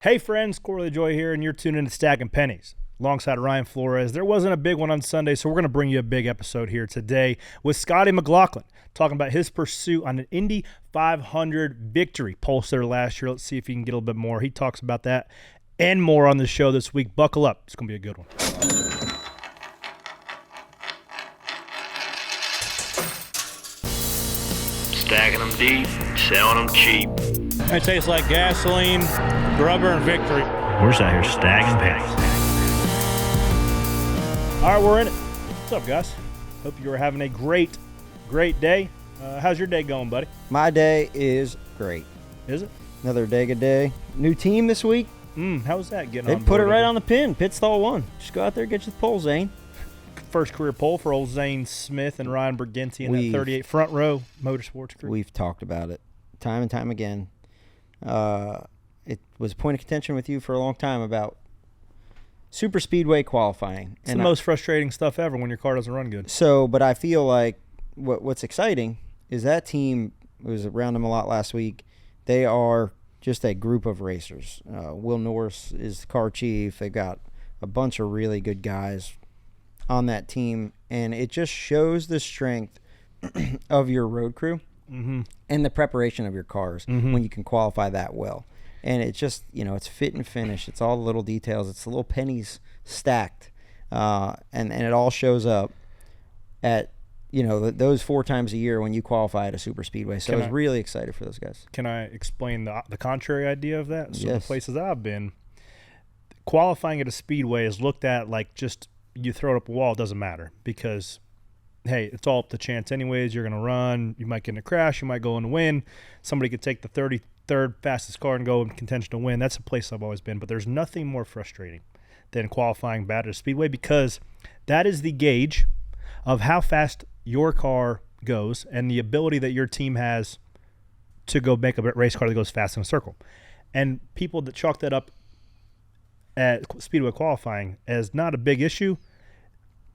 Hey friends, Corley Joy here, and you're tuned in to Stacking Pennies alongside Ryan Flores. There wasn't a big one on Sunday, so we're going to bring you a big episode here today with Scotty McLaughlin, talking about his pursuit on an Indy 500 victory. Pole sitter last year. Let's see if he can get a little bit more. He talks about that and more on the show this week. Buckle up. It's going to be a good one. Stacking them deep, selling them cheap. It tastes like gasoline, rubber, and victory. We're just out here stacking pennies. All right, we're in it. What's up, guys? Hope you are having a great day. How's your day going, buddy? My day is great. Is it? Another Talladega day. New team this week. How was that getting They on put board? it right on the pin. Pit stall 1. Just go out there and get you the pole, Zane. First career pole for old Zane Smith and Ryan Berginti in that 38 front row motorsports crew. We've talked about it time and time again. It was a point of contention with you for a long time about super speedway qualifying. It's the most frustrating stuff ever when your car doesn't run good. So, but I feel like what's exciting is that team was around them a lot last week. They are just a group of racers. Will Norris is the car chief. They've got a bunch of really good guys on that team, and it just shows the strength of your road crew and the preparation of your cars when you can qualify that well. And it's just, it's fit and finish. It's all the little details. It's the little pennies stacked, and it all shows up at those 4 times a year when you qualify at a super speedway. So I was really excited for those guys. Can I explain the contrary idea of that? So Yes. the places I've been, qualifying at a speedway is looked at like just you throw it up a wall, it doesn't matter because, hey, it's all up to chance anyways. You're going to run. You might get in a crash. You might go and win. Somebody could take the 33rd fastest car and go in contention to win. That's a place I've always been. But there's nothing more frustrating than qualifying bad at a speedway because that is the gauge of how fast your car goes and the ability that your team has to go make a race car that goes fast in a circle. And people that chalk that up at speedway qualifying as not a big issue,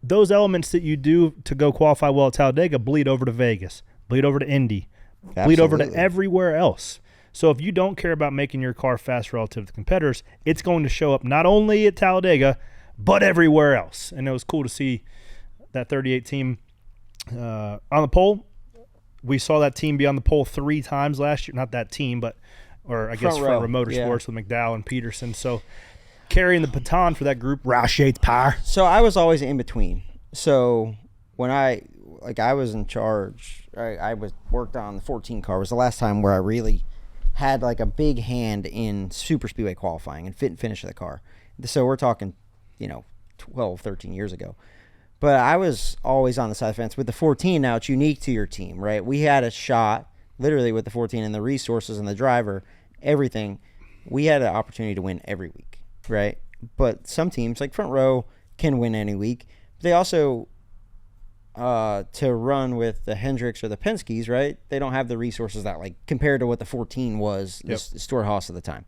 those elements that you do to go qualify well at Talladega bleed over to Vegas, bleed over to Indy, bleed over to everywhere else. So if you don't care about making your car fast relative to competitors, it's going to show up not only at Talladega, but everywhere else. And it was cool to see that 38 team on the pole. We saw that team be on the pole 3 times last year. Not that team, but front row motorsports with McDowell and Peterson. So carrying the baton for that group, Roush Power. So I was always in between. So when I was in charge, I worked on the 14 car. It was the last time where I really had like a big hand in super speedway qualifying and fit and finish of the car. So we're talking, 12, 13 years ago. But I was always on the side of the fence. With the 14 now, it's unique to your team, right? We had a shot literally with the 14 and the resources and the driver, everything. We had an opportunity to win every week. Right, but some teams like Front Row can win any week. They also to run with the Hendricks or the Penskes, right? They don't have the resources that compared to what the 14 was, the Stuart Haas at the time.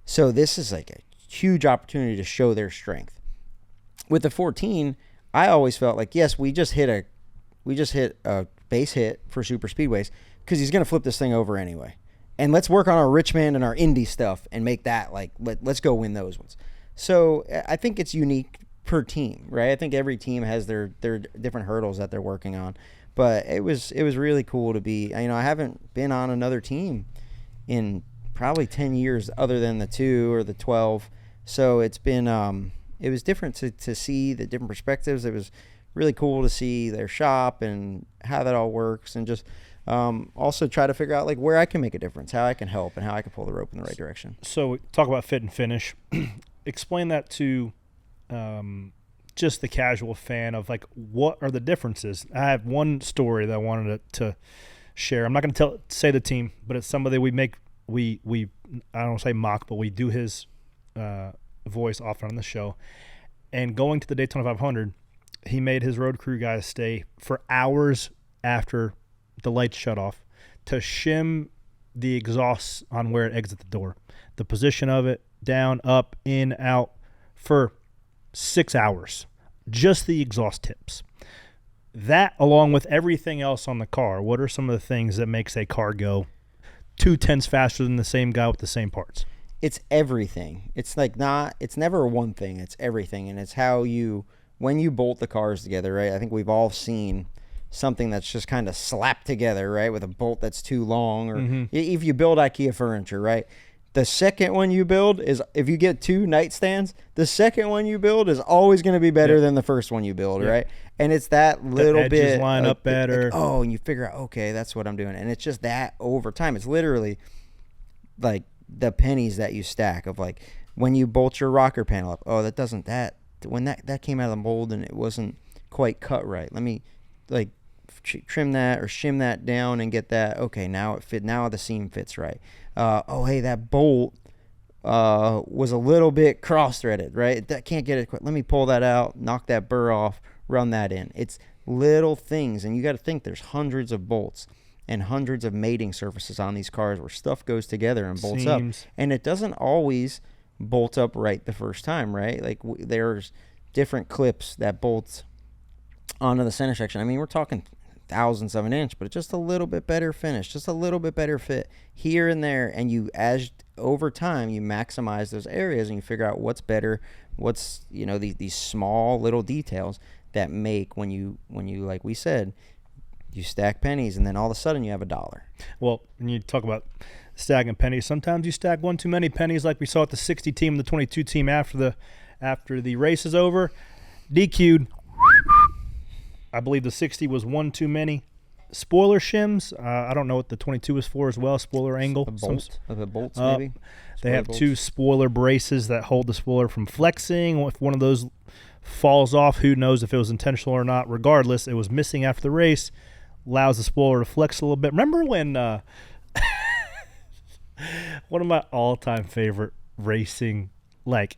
So this is like a huge opportunity to show their strength. With the 14, I always felt like yes, we just hit a base hit for super speedways because he's going to flip this thing over anyway. And let's work on our Richmond and our Indy stuff and make that let's go win those ones. So I think it's unique per team, right? I think every team has their different hurdles that they're working on. But it was really cool to be. I haven't been on another team in probably 10 years other than the 2 or the 12. So it's been it was different to see the different perspectives. It was really cool to see their shop and how that all works and just. Also try to figure out where I can make a difference, how I can help, and how I can pull the rope in the right direction. So talk about fit and finish. Explain that to just the casual fan of what are the differences. I have one story that I wanted to share. I'm not going to say the team, but it's somebody we I don't say mock, but we do his voice often on the show. And going to the Daytona 500, he made his road crew guys stay for hours after the lights shut off to shim the exhausts on where it exits the door, the position of it, down, up, in, out, for 6 hours, just the exhaust tips. That, along with everything else on the car, what are some of the things that makes a car go 0.2 faster than the same guy with the same parts? it's everything. It's like it's never one thing. It's everything. And it's how when you bolt the cars together, right? I think we've all seen something that's just kind of slapped together, right? With a bolt that's too long, or if you build IKEA furniture, right? The second one you build is, if you get 2 nightstands, the second one you build is always going to be better than the first one you build, right? And it's that little the edges bit line up better. And you figure out, okay, that's what I'm doing. And it's just that over time. It's literally like the pennies that you stack of, like, when you bolt your rocker panel up. Oh, when that came out of the mold and it wasn't quite cut right. Let me like trim that or shim that down and get that. Okay, now it fit. Now the seam fits right. Hey, that bolt was a little bit cross-threaded, right? That can't get it quick. Let me pull that out, knock that burr off, run that in. It's little things, and you got to think there's hundreds of bolts and hundreds of mating surfaces on these cars where stuff goes together and bolts up. And it doesn't always bolt up right the first time, right? Like there's different clips that bolt onto the center section. I mean, we're talking thousandths of an inch, but just a little bit better finish, just a little bit better fit here and there. And as over time, you maximize those areas and you figure out what's better, what's, these small little details that make when you, like we said, you stack pennies and then all of a sudden you have $1. Well, when you talk about stacking pennies, sometimes you stack one too many pennies, like we saw at the 60 team and the 22 team after the race is over. DQ'd. I believe the 60 was one too many. Spoiler shims. I don't know what the 22 is for as well. Spoiler angle. The bolts, maybe. They have bolts. 2 spoiler braces that hold the spoiler from flexing. If one of those falls off, who knows if it was intentional or not. Regardless, it was missing after the race. Allows the spoiler to flex a little bit. Remember when one of my all-time favorite racing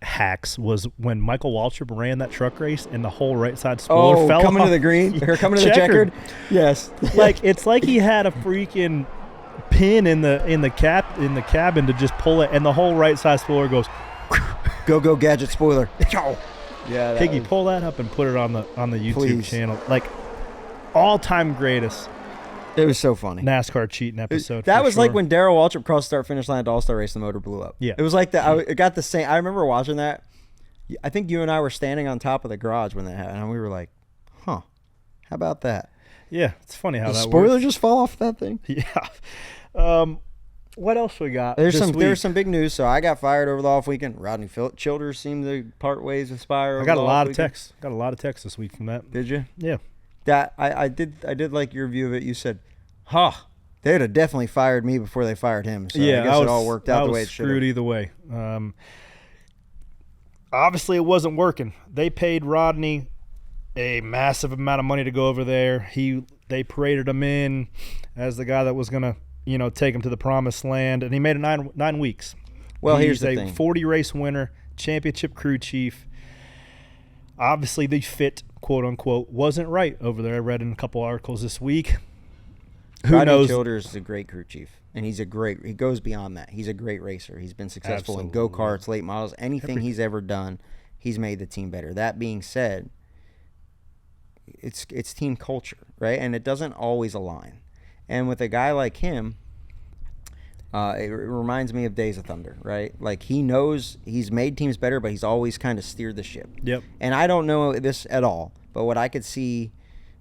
hacks was when Michael Waltrip ran that truck race and the whole right side spoiler fell coming off. To the green or coming to the checkered. Yes. It's like he had a freaking pin in the cabin to just pull it, and the whole right side spoiler goes go gadget spoiler. Yeah, Piggy, pull that up and put it on the YouTube channel. All-time greatest. It was so funny. NASCAR cheating episode. That was like when Darrell Waltrip crossed the start finish line at the All-Star race, the motor blew up. Yeah. It was like that. I got the same. I remember watching that. I think you and I were standing on top of the garage when that happened, and we were like, huh, how about that? Yeah, it's funny how the that spoiler works. just fall off that thing. Yeah. What else we got? There's some big news. So I got fired over the off weekend. Rodney Childers seemed to part ways with Spire. I got a lot of texts. Got a lot of texts this week from that. Did you? Yeah. That I did like your view of it. You said, they'd have definitely fired me before they fired him. So yeah, I guess it all worked out the way it should. Screwed either way. Obviously, it wasn't working. They paid Rodney a massive amount of money to go over there. They paraded him in as the guy that was gonna, take him to the promised land, and he made it 9 weeks. Well, here's the thing: 40 race winner, championship crew chief. Obviously, the fit, quote unquote, wasn't right over there. I read in a couple articles this week. Who knows? Rodney Childers is a great crew chief, and he goes beyond that. He's a great racer. He's been successful in go-karts, late models, anything he's ever done, he's made the team better. That being said, it's team culture, right? And it doesn't always align. And with a guy like him, it reminds me of Days of Thunder, right? Like, he knows he's made teams better, but he's always kind of steered the ship. Yep. And I don't know this at all, but what I could see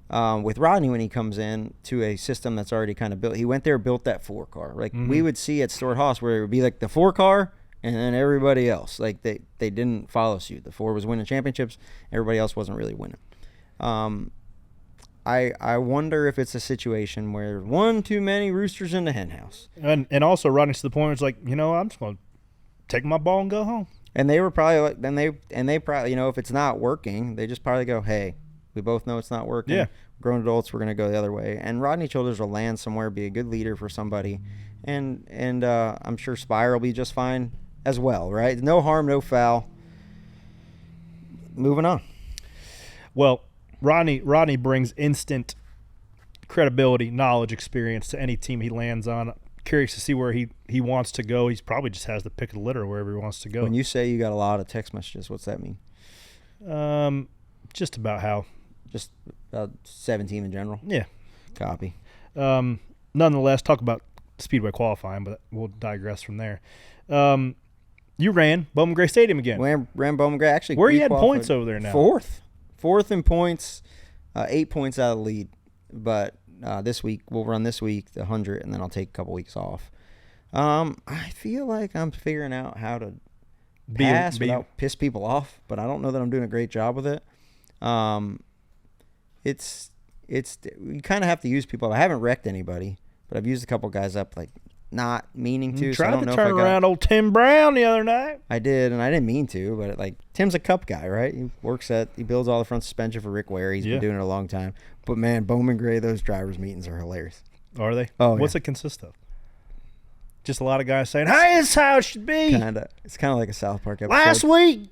with Rodney when he comes in to a system that's already kind of built, he went there, built that 4 car. Like we would see at Stewart Haas, where it would be like the 4 car and then everybody else. Like they didn't follow suit. The 4 was winning championships. Everybody else wasn't really winning. I wonder if it's a situation where one too many roosters in the hen house. And also Rodney's to the point where it's like, I'm just going to take my ball and go home. And they were probably like, they probably, if it's not working, they just probably go, hey, we both know it's not working. Yeah. Grown adults, we're going to go the other way. And Rodney Childers will land somewhere, be a good leader for somebody. And I'm sure Spire will be just fine as well, right? No harm, no foul. Moving on. Well, Rodney brings instant credibility, knowledge, experience to any team he lands on. Curious to see where he wants to go. He's probably just has the pick of the litter wherever he wants to go. When you say you got a lot of text messages, what's that mean? Just about how. Just about 17 in general? Yeah. Copy. Nonetheless, talk about Speedway qualifying, but we'll digress from there. You ran Bowman Gray Stadium again. Ran Bowman Gray. Actually, where are you at points over there now? Fourth in points, 8 points out of the lead. But this week, we'll run this week, the 100, and then I'll take a couple weeks off. I feel like I'm figuring out how to pass without piss people off, but I don't know that I'm doing a great job with it. It's you kind of have to use people. I haven't wrecked anybody, but I've used a couple guys up, like, not meaning to. Tried to turn around old Tim Brown the other night. I did, and I didn't mean to, but like Tim's a Cup guy, right? He builds all the front suspension for Rick Ware. He's been doing it a long time. But man, Bowman Gray, those drivers' meetings are hilarious. Are they? Oh, what's it consist of? Just a lot of guys saying, "Hey, this is how it should be." It's kind of like a South Park episode. Last week,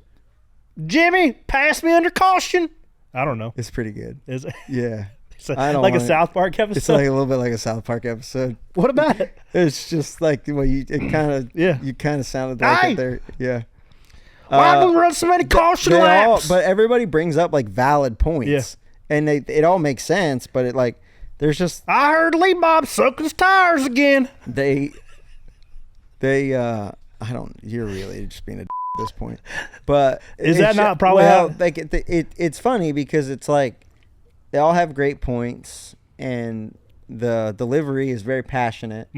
Jimmy passed me under caution. I don't know. It's pretty good. Is it? Yeah. A South Park episode? It's like a little bit like a South Park episode. What about it? It's just like, well, you kind of sounded like it there. Yeah. Why do we run so many caution laps? But everybody brings up like valid points. Yeah. And it all makes sense, but it like, there's just. I heard Lee Bob soaking his tires again. You're really just being a at this point. But. Is that not probably how? Like it's funny because it's like, they all have great points, and the delivery is very passionate.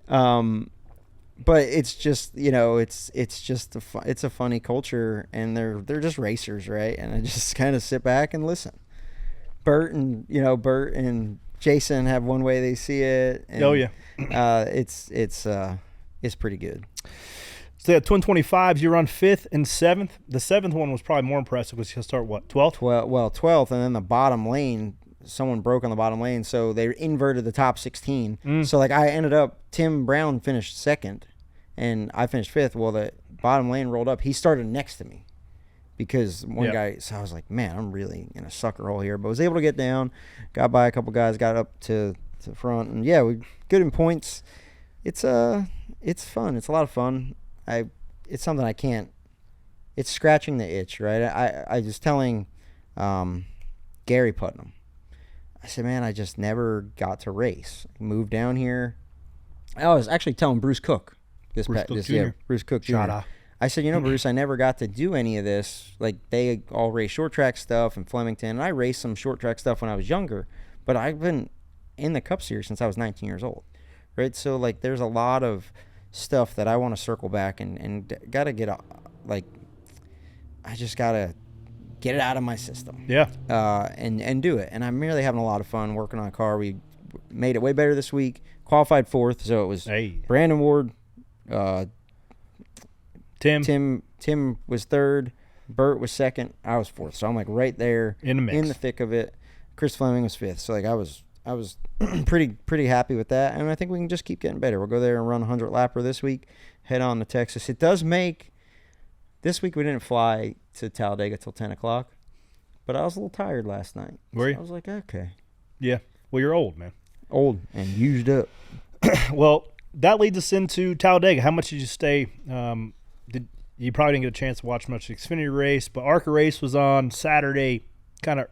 But it's just, it's just it's a funny culture, and they're just racers, right? And I just kind of sit back and listen. Bert and Jason have one way they see it. And, it's pretty good. So yeah, Twin 25s, you run 5th and 7th. The 7th one was probably more impressive because you'll start, what, 12th? 12th, and then the bottom lane, someone broke on the bottom lane, so they inverted the top 16. So, like, I ended up, Tim Brown finished 2nd, and I finished 5th. Well, the bottom lane rolled up. He started next to me because one guy, so I was like, man, I'm really in a sucker hole here. But I was able to get down, got by a couple guys, got up to the front, and, yeah, we good in points. It's fun. It's a lot of fun. It's something I can't. It's scratching the itch, right? I was telling Gary Putnam. I said, man, I just never got to race. Moved down here. I was actually telling Bruce Cook Bruce Cook Jr. Shout out. I said, Bruce, I never got to do any of this. Like, they all race short track stuff in Flemington, and I raced some short track stuff when I was younger. But I've been in the Cup Series since I was 19 years old, right? So, like, there's a lot of stuff that I want to circle back and gotta get I just gotta get it out of my system. Yeah. And do it. And I'm really having a lot of fun working on a car. We made it way better this week. Qualified 4th, so it was Brandon Ward, Tim was 3rd, Bert was 2nd, I was 4th. So I'm like right there in the mix, in the thick of it. Chris Fleming was 5th. So like I was pretty happy with that, and I think we can just keep getting better. We'll go there and run a 100-lapper this week, head on to Texas. It does make – this week we didn't fly to Talladega till 10 o'clock, but I was a little tired last night. Were you? I was like, okay. Yeah. Well, you're old, man. Old and used up. Well, that leads us into Talladega. How much did you stay? You probably didn't get a chance to watch much of the Xfinity race, but ARCA race was on Saturday, kind of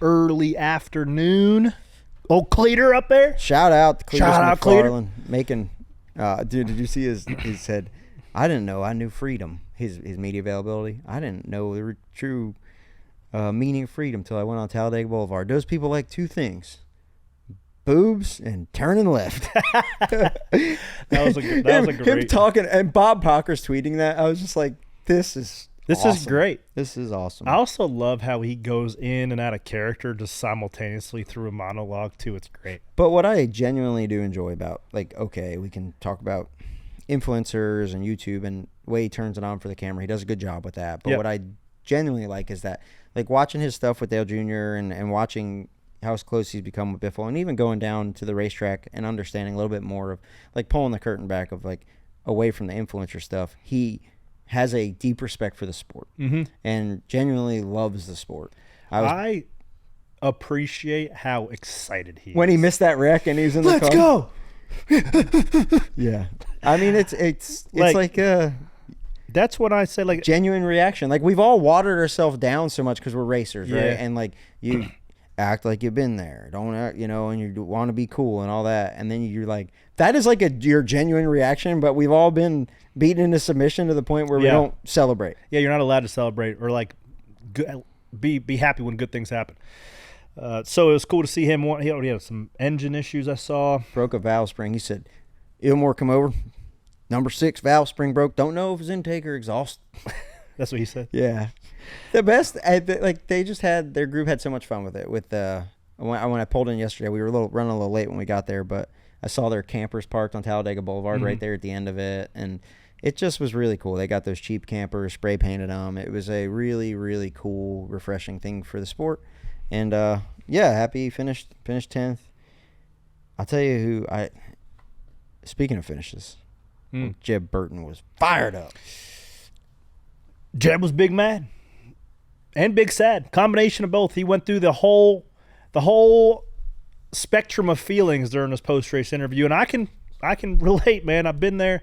early afternoon. Old Cleeter up there. Shout out to Cleetus McFarland making. Dude, did you see his head? I didn't know. I knew freedom. His media availability. I didn't know the true meaning of freedom till I went on Talladega Boulevard. Those people like two things: boobs and turning left. that was a great. Him talking and Bob Pocker's tweeting that. I was just like, this is great. This is awesome. I also love how he goes in and out of character just simultaneously through a monologue too. It's great. But what I genuinely do enjoy about, like, okay, we can talk about influencers and YouTube and the way he turns it on for the camera. He does a good job with that. But what I genuinely like is that, like, watching his stuff with Dale Jr. and watching how close he's become with Biffle, and even going down to the racetrack and understanding a little bit more of, like, pulling the curtain back of, like, away from the influencer stuff. He has a deep respect for the sport and genuinely loves the sport. I appreciate how excited he is. When he missed that wreck and he was in the car. Let's go! Yeah. I mean, it's like that's what I say, like, genuine reaction. Like, we've all watered ourselves down so much because we're racers, right? And, like, act like you've been there. Don't act, and you want to be cool and all that. And then you're like, that is like your genuine reaction, but we've all been beaten into submission to the point where we don't celebrate. Yeah, you're not allowed to celebrate or like be happy when good things happen. So it was cool to see him. He already had some engine issues I saw. Broke a valve spring. He said, Ilmore, come over. Number 6 valve spring broke. Don't know if it's intake or exhaust. That's what he said. Yeah. The best, they just had, their group had so much fun with it. When I pulled in yesterday, we were running a little late when we got there, but I saw their campers parked on Talladega Boulevard right there at the end of it, and it just was really cool. They got those cheap campers, spray painted them. It was a really, really cool, refreshing thing for the sport. And, happy he finished 10th. I'll tell you speaking of finishes, Jeb Burton was fired up. Jeb was big mad and big sad. Combination of both. He went through the whole spectrum of feelings during this post-race interview, and I can relate, man. I've been there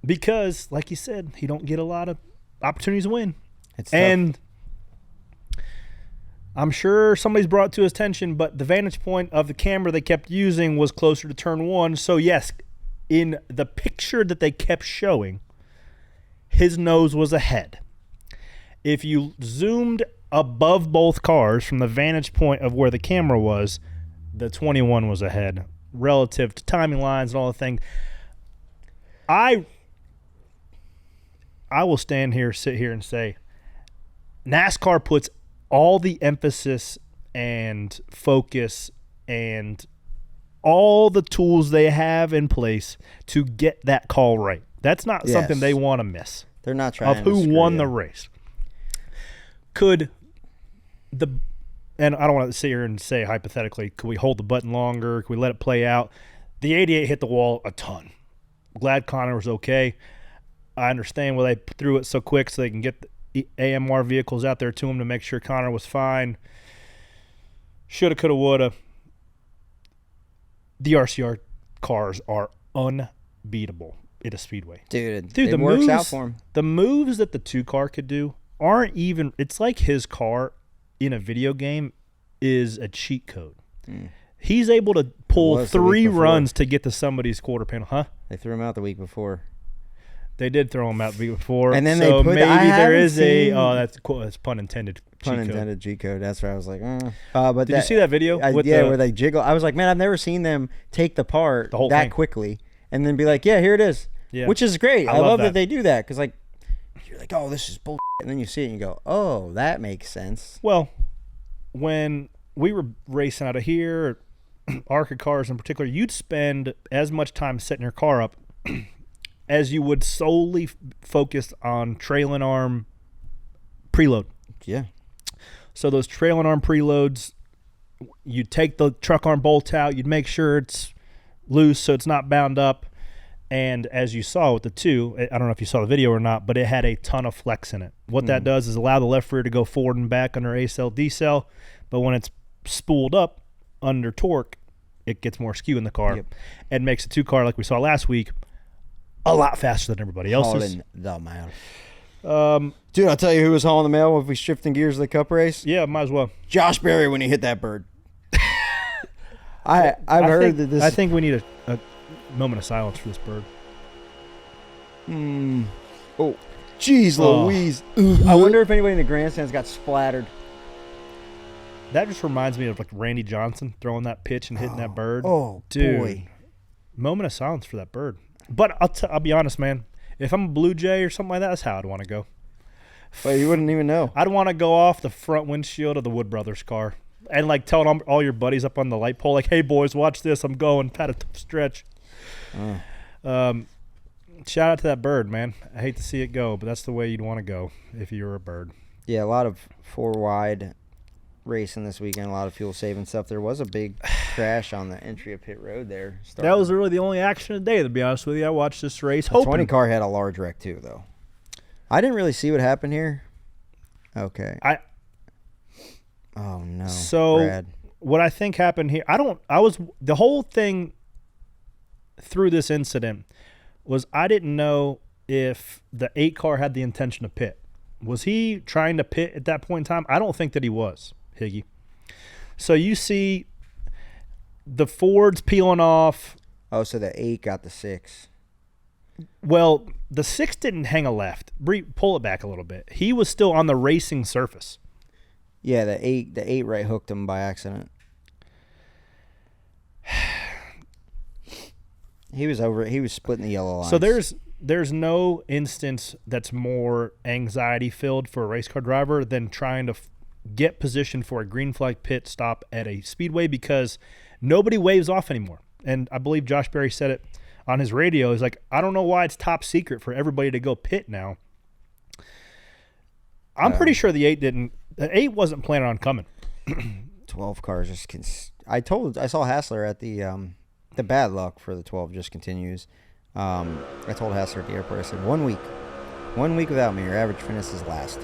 because, like you said, he don't get a lot of opportunities to win. And I'm sure somebody's brought it to his attention, but the vantage point of the camera they kept using was closer to turn 1. So, yes, in the picture that they kept showing, his nose was ahead. If you zoomed above both cars from the vantage point of where the camera was, the 21 was ahead relative to timing lines and all the things. I will sit here and say NASCAR puts all the emphasis and focus and all the tools they have in place to get that call right. That's not something they want to miss. They're not trying of who won the race. And I don't want to sit here and say hypothetically, could we hold the button longer? Could we let it play out? The 88 hit the wall a ton. Glad Connor was okay. I understand why they threw it so quick so they can get the AMR vehicles out there to him to make sure Connor was fine. Shoulda, coulda, woulda. The RCR cars are unbeatable at a speedway. Dude, it works moves, out for him. The moves that the 2 car could do aren't even – it's like his car in a video game is a cheat code. He's able to pull 3 runs to get to somebody's quarter panel. Huh? They threw him out the week before. They did throw him out the week before. And then so they put – maybe there is that's pun intended. Pun intended G code. That's where I was like, but did you see that video? Where they jiggle. I was like, man, I've never seen them take the part whole that thing quickly and then be like, yeah, here it is. Yeah. Which is great. I love that they do that because, like, you're like, oh, this is bullshit. And then you see it and you go, oh, that makes sense. Well, when we were racing out of here, ARCA cars in particular, you'd spend as much time setting your car up as you would solely focus on trailing arm preload. Yeah. So those trailing arm preloads, you'd take the truck arm bolt out, you'd make sure it's loose so it's not bound up. And as you saw with the 2, I don't know if you saw the video or not, but it had a ton of flex in it. What that does is allow the left rear to go forward and back under A-cell, D-cell, but when it's spooled up under torque, it gets more skew in the car and makes the 2 car, like we saw last week, a lot faster than everybody else's. Hauling the mail. Dude, I'll tell you who was hauling the mail if we shifting gears of the Cup race. Yeah, might as well. Josh Berry when he hit that bird. I've heard that this. I think we need a moment of silence for this bird. Oh, jeez Louise. I wonder if anybody in the grandstands got splattered. That just reminds me of like Randy Johnson throwing that pitch and hitting that bird. Oh, dude. Boy. Moment of silence for that bird. But I'll be honest, man. If I'm a Blue Jay or something like that, that's how I'd want to go. Well, you wouldn't even know. I'd want to go off the front windshield of the Wood Brothers car and like tell all your buddies up on the light pole, like, "Hey boys, watch this. I'm going. Pat a stretch." Shout out to that bird, man. I hate to see it go, but that's the way you'd want to go if you were a bird. Yeah, a lot of 4-wide racing this weekend, a lot of fuel saving stuff. There was a big crash on the entry of pit road there. That was really the only action of the day, to be honest with you. I watched this race. The 20 car had a large wreck too, though. I didn't really see what happened here. Okay. Oh no. So Brad. What I think happened here, the whole thing through this incident was I didn't know if the 8 car had the intention to pit. Was he trying to pit at that point in time? I don't think that he was, Higgy. So you see the Fords peeling off. Oh, so the 8 got the 6. Well, the 6 didn't hang a left. Pull it back a little bit. He was still on the racing surface. Yeah, the 8 right hooked him by accident. He was splitting the yellow lines. So there's no instance that's more anxiety filled for a race car driver than trying to get positioned for a green flag pit stop at a speedway, because nobody waves off anymore. And I believe Josh Berry said it on his radio. He's like, I don't know why it's top secret for everybody to go pit now. I'm pretty sure the 8 wasn't planning on coming. 12 cars just I saw Hassler at the bad luck for the 12 just continues. I told Hassler at the airport, I said, 1 week without me, your average finish is last.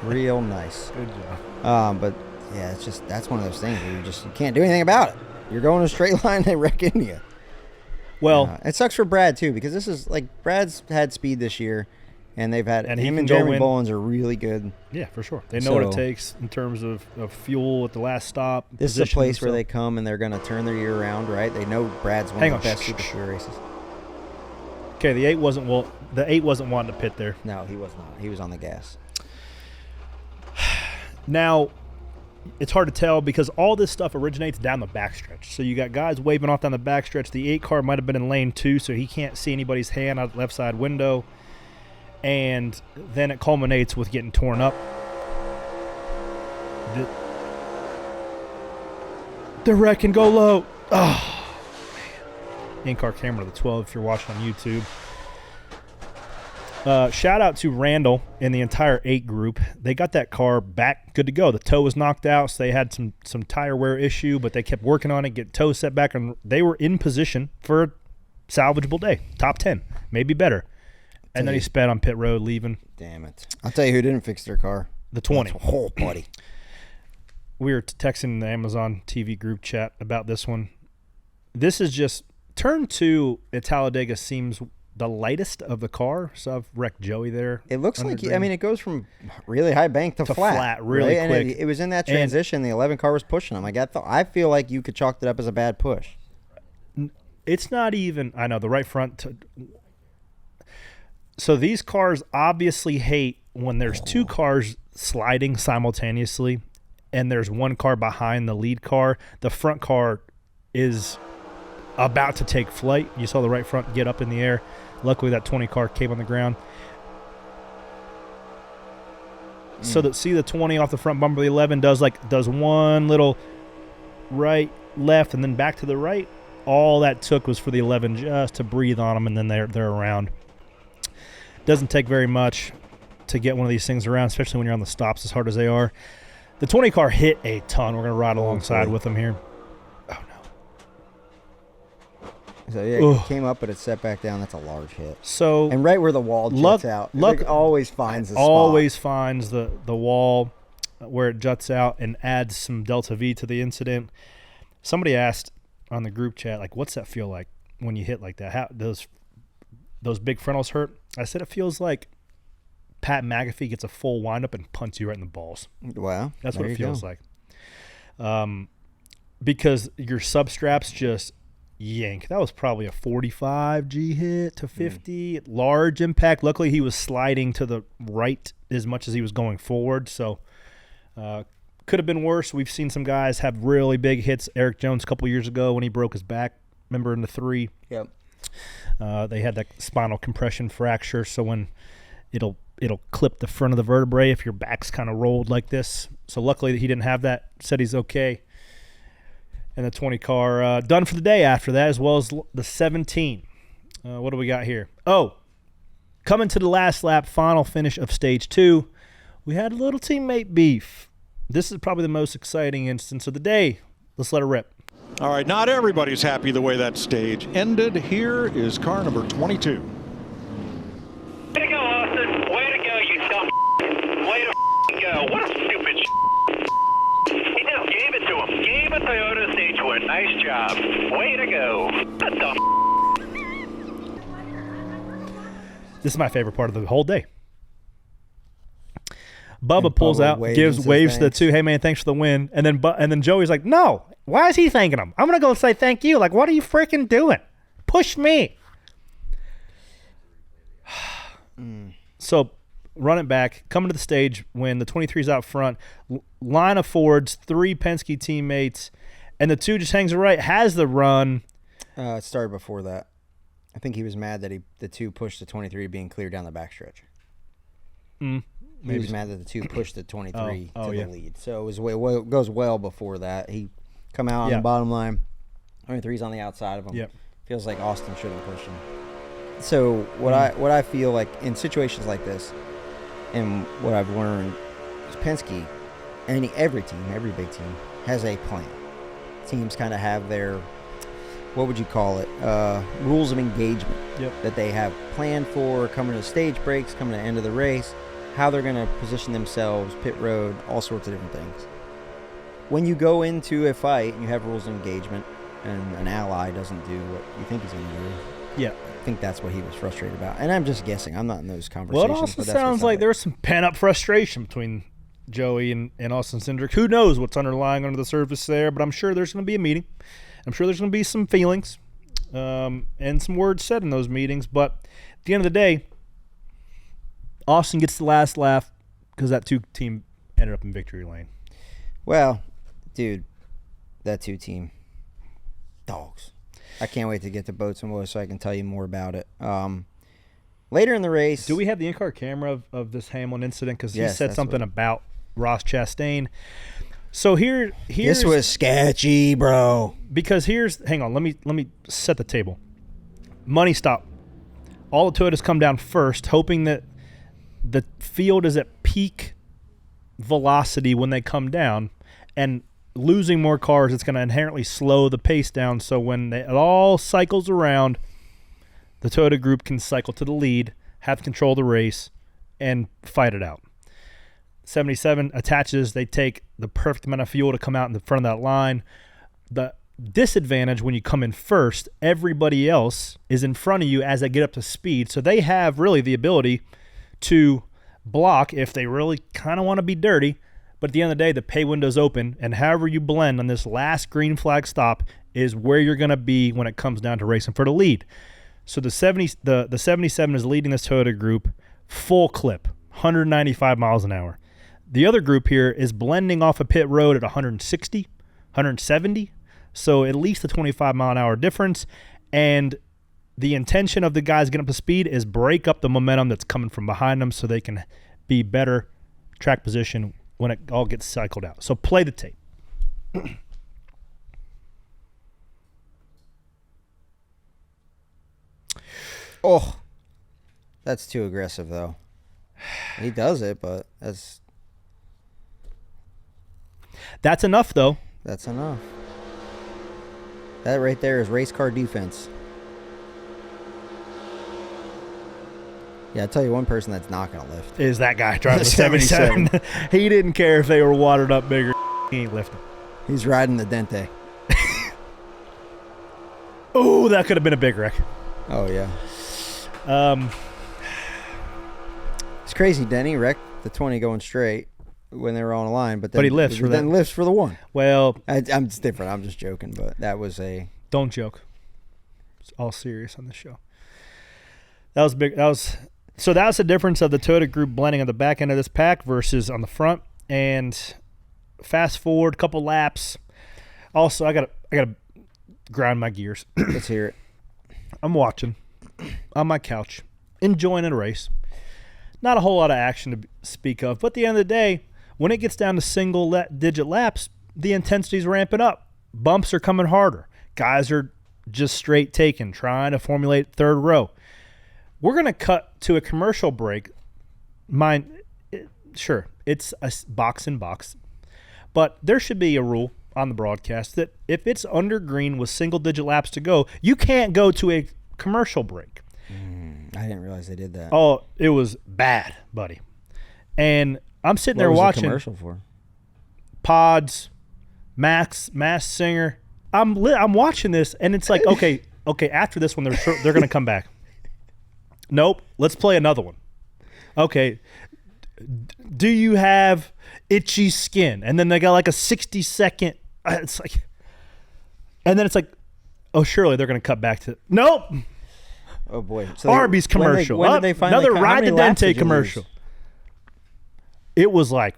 Real nice. Good job. But yeah, that's one of those things where you can't do anything about it. You're going a straight line, they wreck into you. Well, it sucks for Brad too, because this is like, Brad's had speed this year, and him and Jeremy Bolins are really good. Yeah, for sure. They know what it takes in terms of fuel at the last stop. This is a place where they come and they're going to turn their year around, right? They know Brad's one of the best super speedway races. Okay, the 8 wasn't wanting to pit there. No, he was not. He was on the gas. Now, it's hard to tell because all this stuff originates down the backstretch. So you got guys waving off down the backstretch. The 8 car might have been in lane 2, so he can't see anybody's hand out the left side window. And then it culminates with getting torn up. The wreck can go low. Oh, man. In-car camera to the 12 if you're watching on YouTube. Shout out to Randall and the entire 8 group. They got that car back good to go. The toe was knocked out, so they had some tire wear issue, but they kept working on it, get toe set back, and they were in position for a salvageable day. Top 10, maybe better. And then he sped on pit road, leaving. Damn it. I'll tell you who didn't fix their car. The 20. Oh, buddy. We were texting the Amazon TV group chat about this one. This is just turn 2 at Talladega seems the lightest of the car. So I've wrecked Joey there. It looks like, it goes from really high bank to flat really right? quick. And it was in that transition. The 11 car was pushing him. I feel like you could chalk it up as a bad push. It's not even, I know, the right front. So these cars obviously hate when there's 2 cars sliding simultaneously and there's 1 car behind the lead car. The front car is about to take flight. You saw the right front get up in the air. Luckily, that 20 car came on the ground. So that see the 20 off the front bumper, the 11 does one little right, left, and then back to the right. All that took was for the 11 just to breathe on them, and then they're around. Doesn't take very much to get one of these things around, especially when you're on the stops as hard as they are. The 20 car hit a ton. We're going to ride alongside with them here. Oh, no. So, yeah, it came up, but it set back down. That's a large hit. So, and right where the wall juts out. Luck always finds the spot. Always finds the wall where it juts out and adds some delta V to the incident. Somebody asked on the group chat, like, what's that feel like when you hit like that? How those big frontals hurt? I said it feels like Pat McAfee gets a full windup and punts you right in the balls. Wow. That's what it feels like. Because your substraps just yank. That was probably a 45 G hit to 50. Large impact. Luckily, he was sliding to the right as much as he was going forward. So could have been worse. We've seen some guys have really big hits. Eric Jones a couple years ago when he broke his back. Remember in the 3? Yep. They had that spinal compression fracture, so when it'll clip the front of the vertebrae if your back's kind of rolled like this. So luckily he didn't have that. Said he's okay. And the 20 car done for the day after that, as well as the 17. What do we got here? Oh, coming to the last lap, final finish of stage 2. We had a little teammate beef. This is probably the most exciting instance of the day. Let's let it rip. All right, not everybody's happy the way that stage ended. Here is car number 22. Way to go, Austin. Way to go, you dumb. Way to go. What a stupid He just gave it to him. Gave a Toyota stage win. Nice job. Way to go. That's dumb. This is my favorite part of the whole day. Bubba pulls out, waves to the two. Hey man, thanks for the win. And then Joey's like, no, why is he thanking him? I'm gonna go say thank you. Like, what are you freaking doing? Push me. So run it back, coming to the stage when the 23's out front, line of Fords, 3 Penske teammates, and the 2 just hangs right, has the run. It started before that. I think he was mad that the 2 pushed the 23 being cleared down the backstretch. He was mad that the 2 pushed the 23 to the lead. So it goes well before that. He come out on the bottom line. 23's on the outside of him. Yep. Feels like Austin shouldn't push him. So what I feel like in situations like this, and what I've learned is Penske, every team, every big team has a plan. Teams kind of have their, what would you call it, rules of engagement that they have planned for coming to stage breaks, coming to the end of the race, how they're going to position themselves, pit road, all sorts of different things. When you go into a fight and you have rules of engagement and an ally doesn't do what you think he's going to do, I think that's what he was frustrated about. And I'm just guessing. I'm not in those conversations. Well, it also sounds like there was some pent-up frustration between Joey and Austin Cindric. Who knows what's underlying under the surface there, but I'm sure there's going to be a meeting. I'm sure there's going to be some feelings and some words said in those meetings. But at the end of the day, Austin gets the last laugh because that 2 team ended up in victory lane. Well, dude, that 2 team, dogs. I can't wait to get to Boats and Woes so I can tell you more about it. Later in the race. Do we have the in-car camera of this Hamlin incident? Because he said something about Ross Chastain. So here's this was sketchy, bro. Because hang on, let me set the table. Money stop. All the Toyotas come down first, hoping that the field is at peak velocity when they come down, and losing more cars, it's going to inherently slow the pace down. So when it all cycles around, the Toyota group can cycle to the lead, have control of the race, and fight it out. 77 attaches. They take the perfect amount of fuel to come out in the front of that line. The disadvantage when you come in first, everybody else is in front of you as they get up to speed. So they have really the ability to block if they really kind of want to be dirty. But at the end of the day, the pay window's open, and however you blend on this last green flag stop is where you're going to be when it comes down to racing for the lead. So the 77 is leading this Toyota group full clip, 195 miles an hour. The other group here is blending off a pit road at 160, 170, so at least a 25-mile-an-hour difference. And the intention of the guys getting up to speed is break up the momentum that's coming from behind them so they can be better track position when it all gets cycled out. So play the tape. Oh, that's too aggressive, though. He does it, but that's enough, though. That's enough. That right there is race car defense. Yeah, I'll tell you one person that's not going to lift. Is that guy driving the 77. He didn't care if they were watered up bigger. He ain't lifting. He's riding the Dente. Oh, that could have been a big wreck. Oh, yeah. It's crazy. Denny wrecked the 20 going straight when they were on a line, but he lifts for that. Then lifts for the 1. Well, I'm just different. I'm just joking, but that was a. Don't joke. It's all serious on this show. That was big. So that's the difference of the Toyota group blending on the back end of this pack versus on the front. And fast forward a couple laps. Also, I gotta grind my gears. Let's hear it. I'm watching on my couch, enjoying a race. Not a whole lot of action to speak of, but at the end of the day, when it gets down to single-digit laps, the intensity's ramping up. Bumps are coming harder. Guys are just straight taking, trying to formulate third row. We're going to cut to a commercial break. Sure, it's a box in box, but there should be a rule on the broadcast that if it's under green with single-digit laps to go, you can't go to a commercial break. I didn't realize they did that. Oh, it was bad, buddy. And I'm sitting there watching. What was the commercial for? Pods, Masked Singer. I'm watching this, and it's like, okay. After this one, they're going to come back. Nope. Let's play another one. Okay. do you have itchy skin? And then they got like a 60-second. It's like, and then it's like, oh, surely they're going to cut back to nope. Oh boy, so Arby's commercial. When did they finally another Ride the Dente commercial. It was like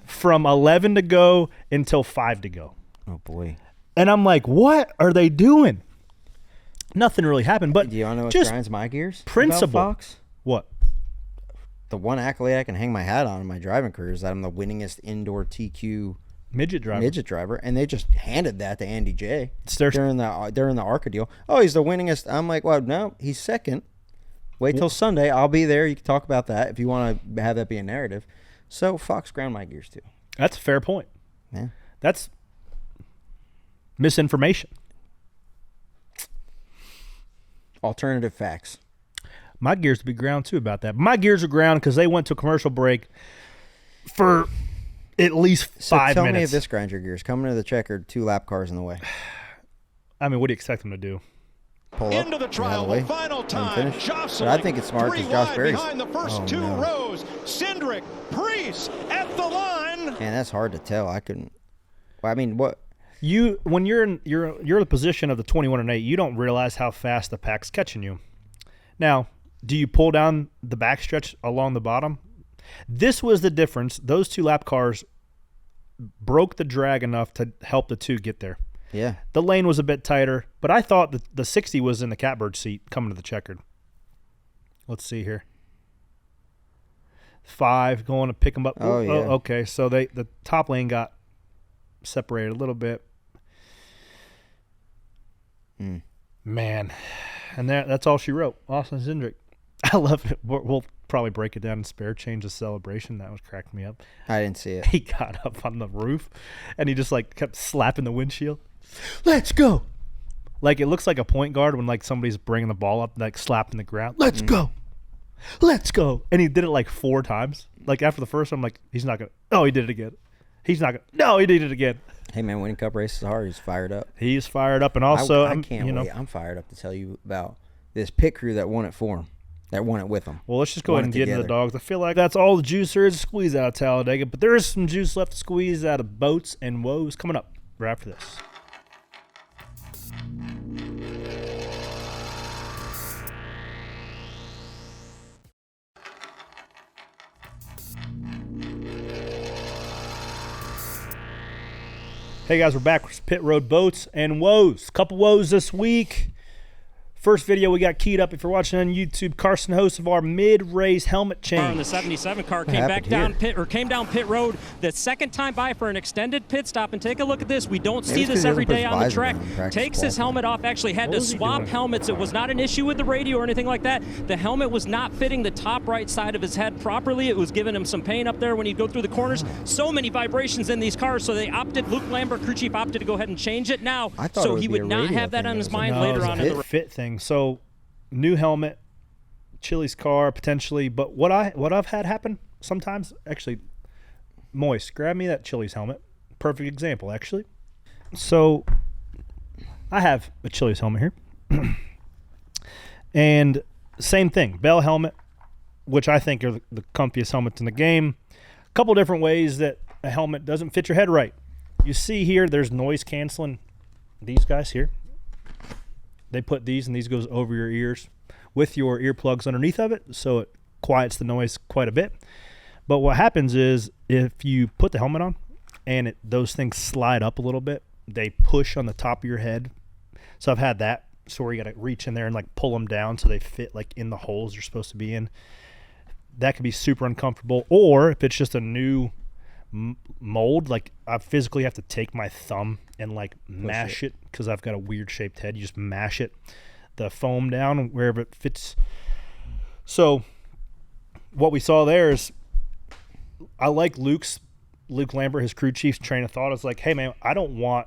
from 11 to go until 5 to go. Oh boy. And I'm like, what are they doing? Nothing really happened, but do you want to know what just grinds my gears? principle. About Fox? What? The one accolade I can hang my hat on in my driving career is that I'm the winningest indoor TQ midget driver, and they just handed that to Andy J. during the ARCA deal. Oh, he's the winningest. I'm like, well, no, he's second. Wait till Sunday. I'll be there. You can talk about that if you want to have that be a narrative. So Fox ground my gears too. That's a fair point. Yeah. That's misinformation. Alternative facts. My gears would be ground too about that. My gears are ground because they went to a commercial break for at least 5 minutes. Tell me if this grinds your gears. Coming to the checkered, 2 lap cars in the way. I mean, what do you expect them to do? Pull up into the trial, the final time. But I think it's smart because Josh Berry's behind the first 2 rows. Cindric, Priest at the line. Man, that's hard to tell. I couldn't. Well, I mean, what? When you're in the position of the 21 and 8, you don't realize how fast the pack's catching you. Now, do you pull down the backstretch along the bottom? This was the difference. Those 2 lap cars broke the drag enough to help the 2 get there. Yeah. The lane was a bit tighter, but I thought the 60 was in the catbird seat coming to the checkered. Let's see here. 5 going to pick them up. Oh, yeah. Okay, so the top lane got separated a little bit. Man, and that's all she wrote. Austin Cindric. I love it. We'll probably break it down in spare change of celebration. That was cracking me up. I didn't see it. He got up on the roof, and he just like kept slapping the windshield. Let's go. Like it looks like a point guard when like somebody's bringing the ball up, like slapping the ground. Let's go. Let's go. And he did it like 4 times. Like after the first one, I'm like, he's not going to. Oh, he did it again. He's not going to. No, he did it again. Hey, man, winning cup race is hard. He's fired up. He's fired up. And also, I can't wait. I'm fired up to tell you about this pit crew that won it for him, that won it with him. Well, let's just go ahead and get into the dogs. I feel like that's all the juice there is to squeeze out of Talladega, but there is some juice left to squeeze out of boats and woes coming up right after this. Hey guys, we're back with Pit Road Boats and Woes. Couple woes this week. First video we got keyed up. If you're watching on YouTube, Carson, host of our mid-race helmet change. The 77 car came back down came down pit road the second time by for an extended pit stop. And take a look at this. We don't see this every day on the track. Takes his helmet off. Actually had to swap helmets. It was not an issue with the radio or anything like that. The helmet was not fitting the top right side of his head properly. It was giving him some pain up there when he'd go through the corners. So many vibrations in these cars, so they opted. Luke Lambert, crew chief, opted to go ahead and change it now, so he would not have that on his mind later on in the fit thing. So, new helmet, Chili's car potentially, but what I've had happen sometimes, actually, Moist, grab me that Chili's helmet. Perfect example, actually. So, I have a Chili's helmet here, and same thing, Bell helmet, which I think are the comfiest helmets in the game. A couple different ways that a helmet doesn't fit your head right. You see here, there's noise canceling. These guys here. They put these, and these goes over your ears with your earplugs underneath of it, so it quiets the noise quite a bit. But what happens is if you put the helmet on and those things slide up a little bit, they push on the top of your head. So I've had that, so where you got to reach in there and like pull them down so they fit like in the holes you're supposed to be in. That could be super uncomfortable. Or if it's just a new mold, like I physically have to take my thumb and like mash it because I've got a weird shaped head. You just mash it, the foam down wherever it fits. So what we saw there is I like Luke Lambert, his crew chief's train of thought is like, hey man, I don't want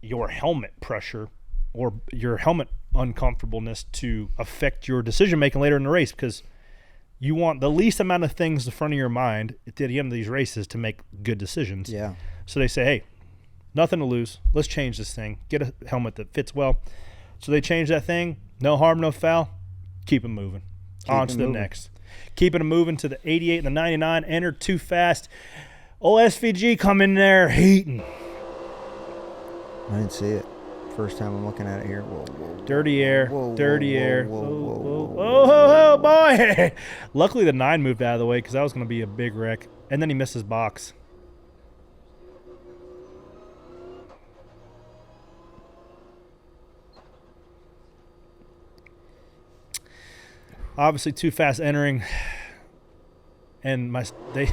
your helmet pressure or your helmet uncomfortableness to affect your decision making later in the race, because you want the least amount of things in front of your mind at the end of these races to make good decisions. Yeah. So they say, hey, nothing to lose. Let's change this thing. Get a helmet that fits well. So they change that thing. No harm, no foul. Keep it moving. On to the next. Keeping them moving to the 88 and the 99. Entered too fast. Old SVG come in there heating. I didn't see it. First time I'm looking at it here. Whoa, whoa, dirty air. whoa, Dirty whoa, air. whoa, whoa, whoa, Oh, boy. Luckily, the 9 moved out of the way because that was going to be a big wreck. And then he missed his box. Obviously, too fast entering. And they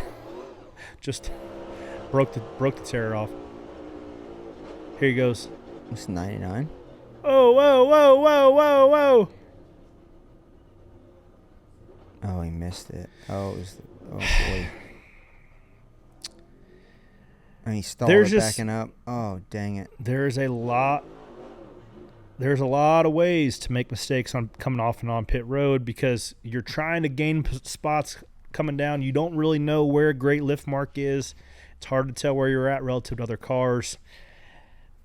just broke the terror off. Here he goes. It's 99. Oh, whoa, whoa, whoa, whoa, whoa. Oh, he missed it. Oh, boy. And he stalled backing up. Oh, dang it. There's a lot of ways to make mistakes on coming off and on pit road because you're trying to gain spots coming down. You don't really know where a great lift mark is. It's hard to tell where you're at relative to other cars.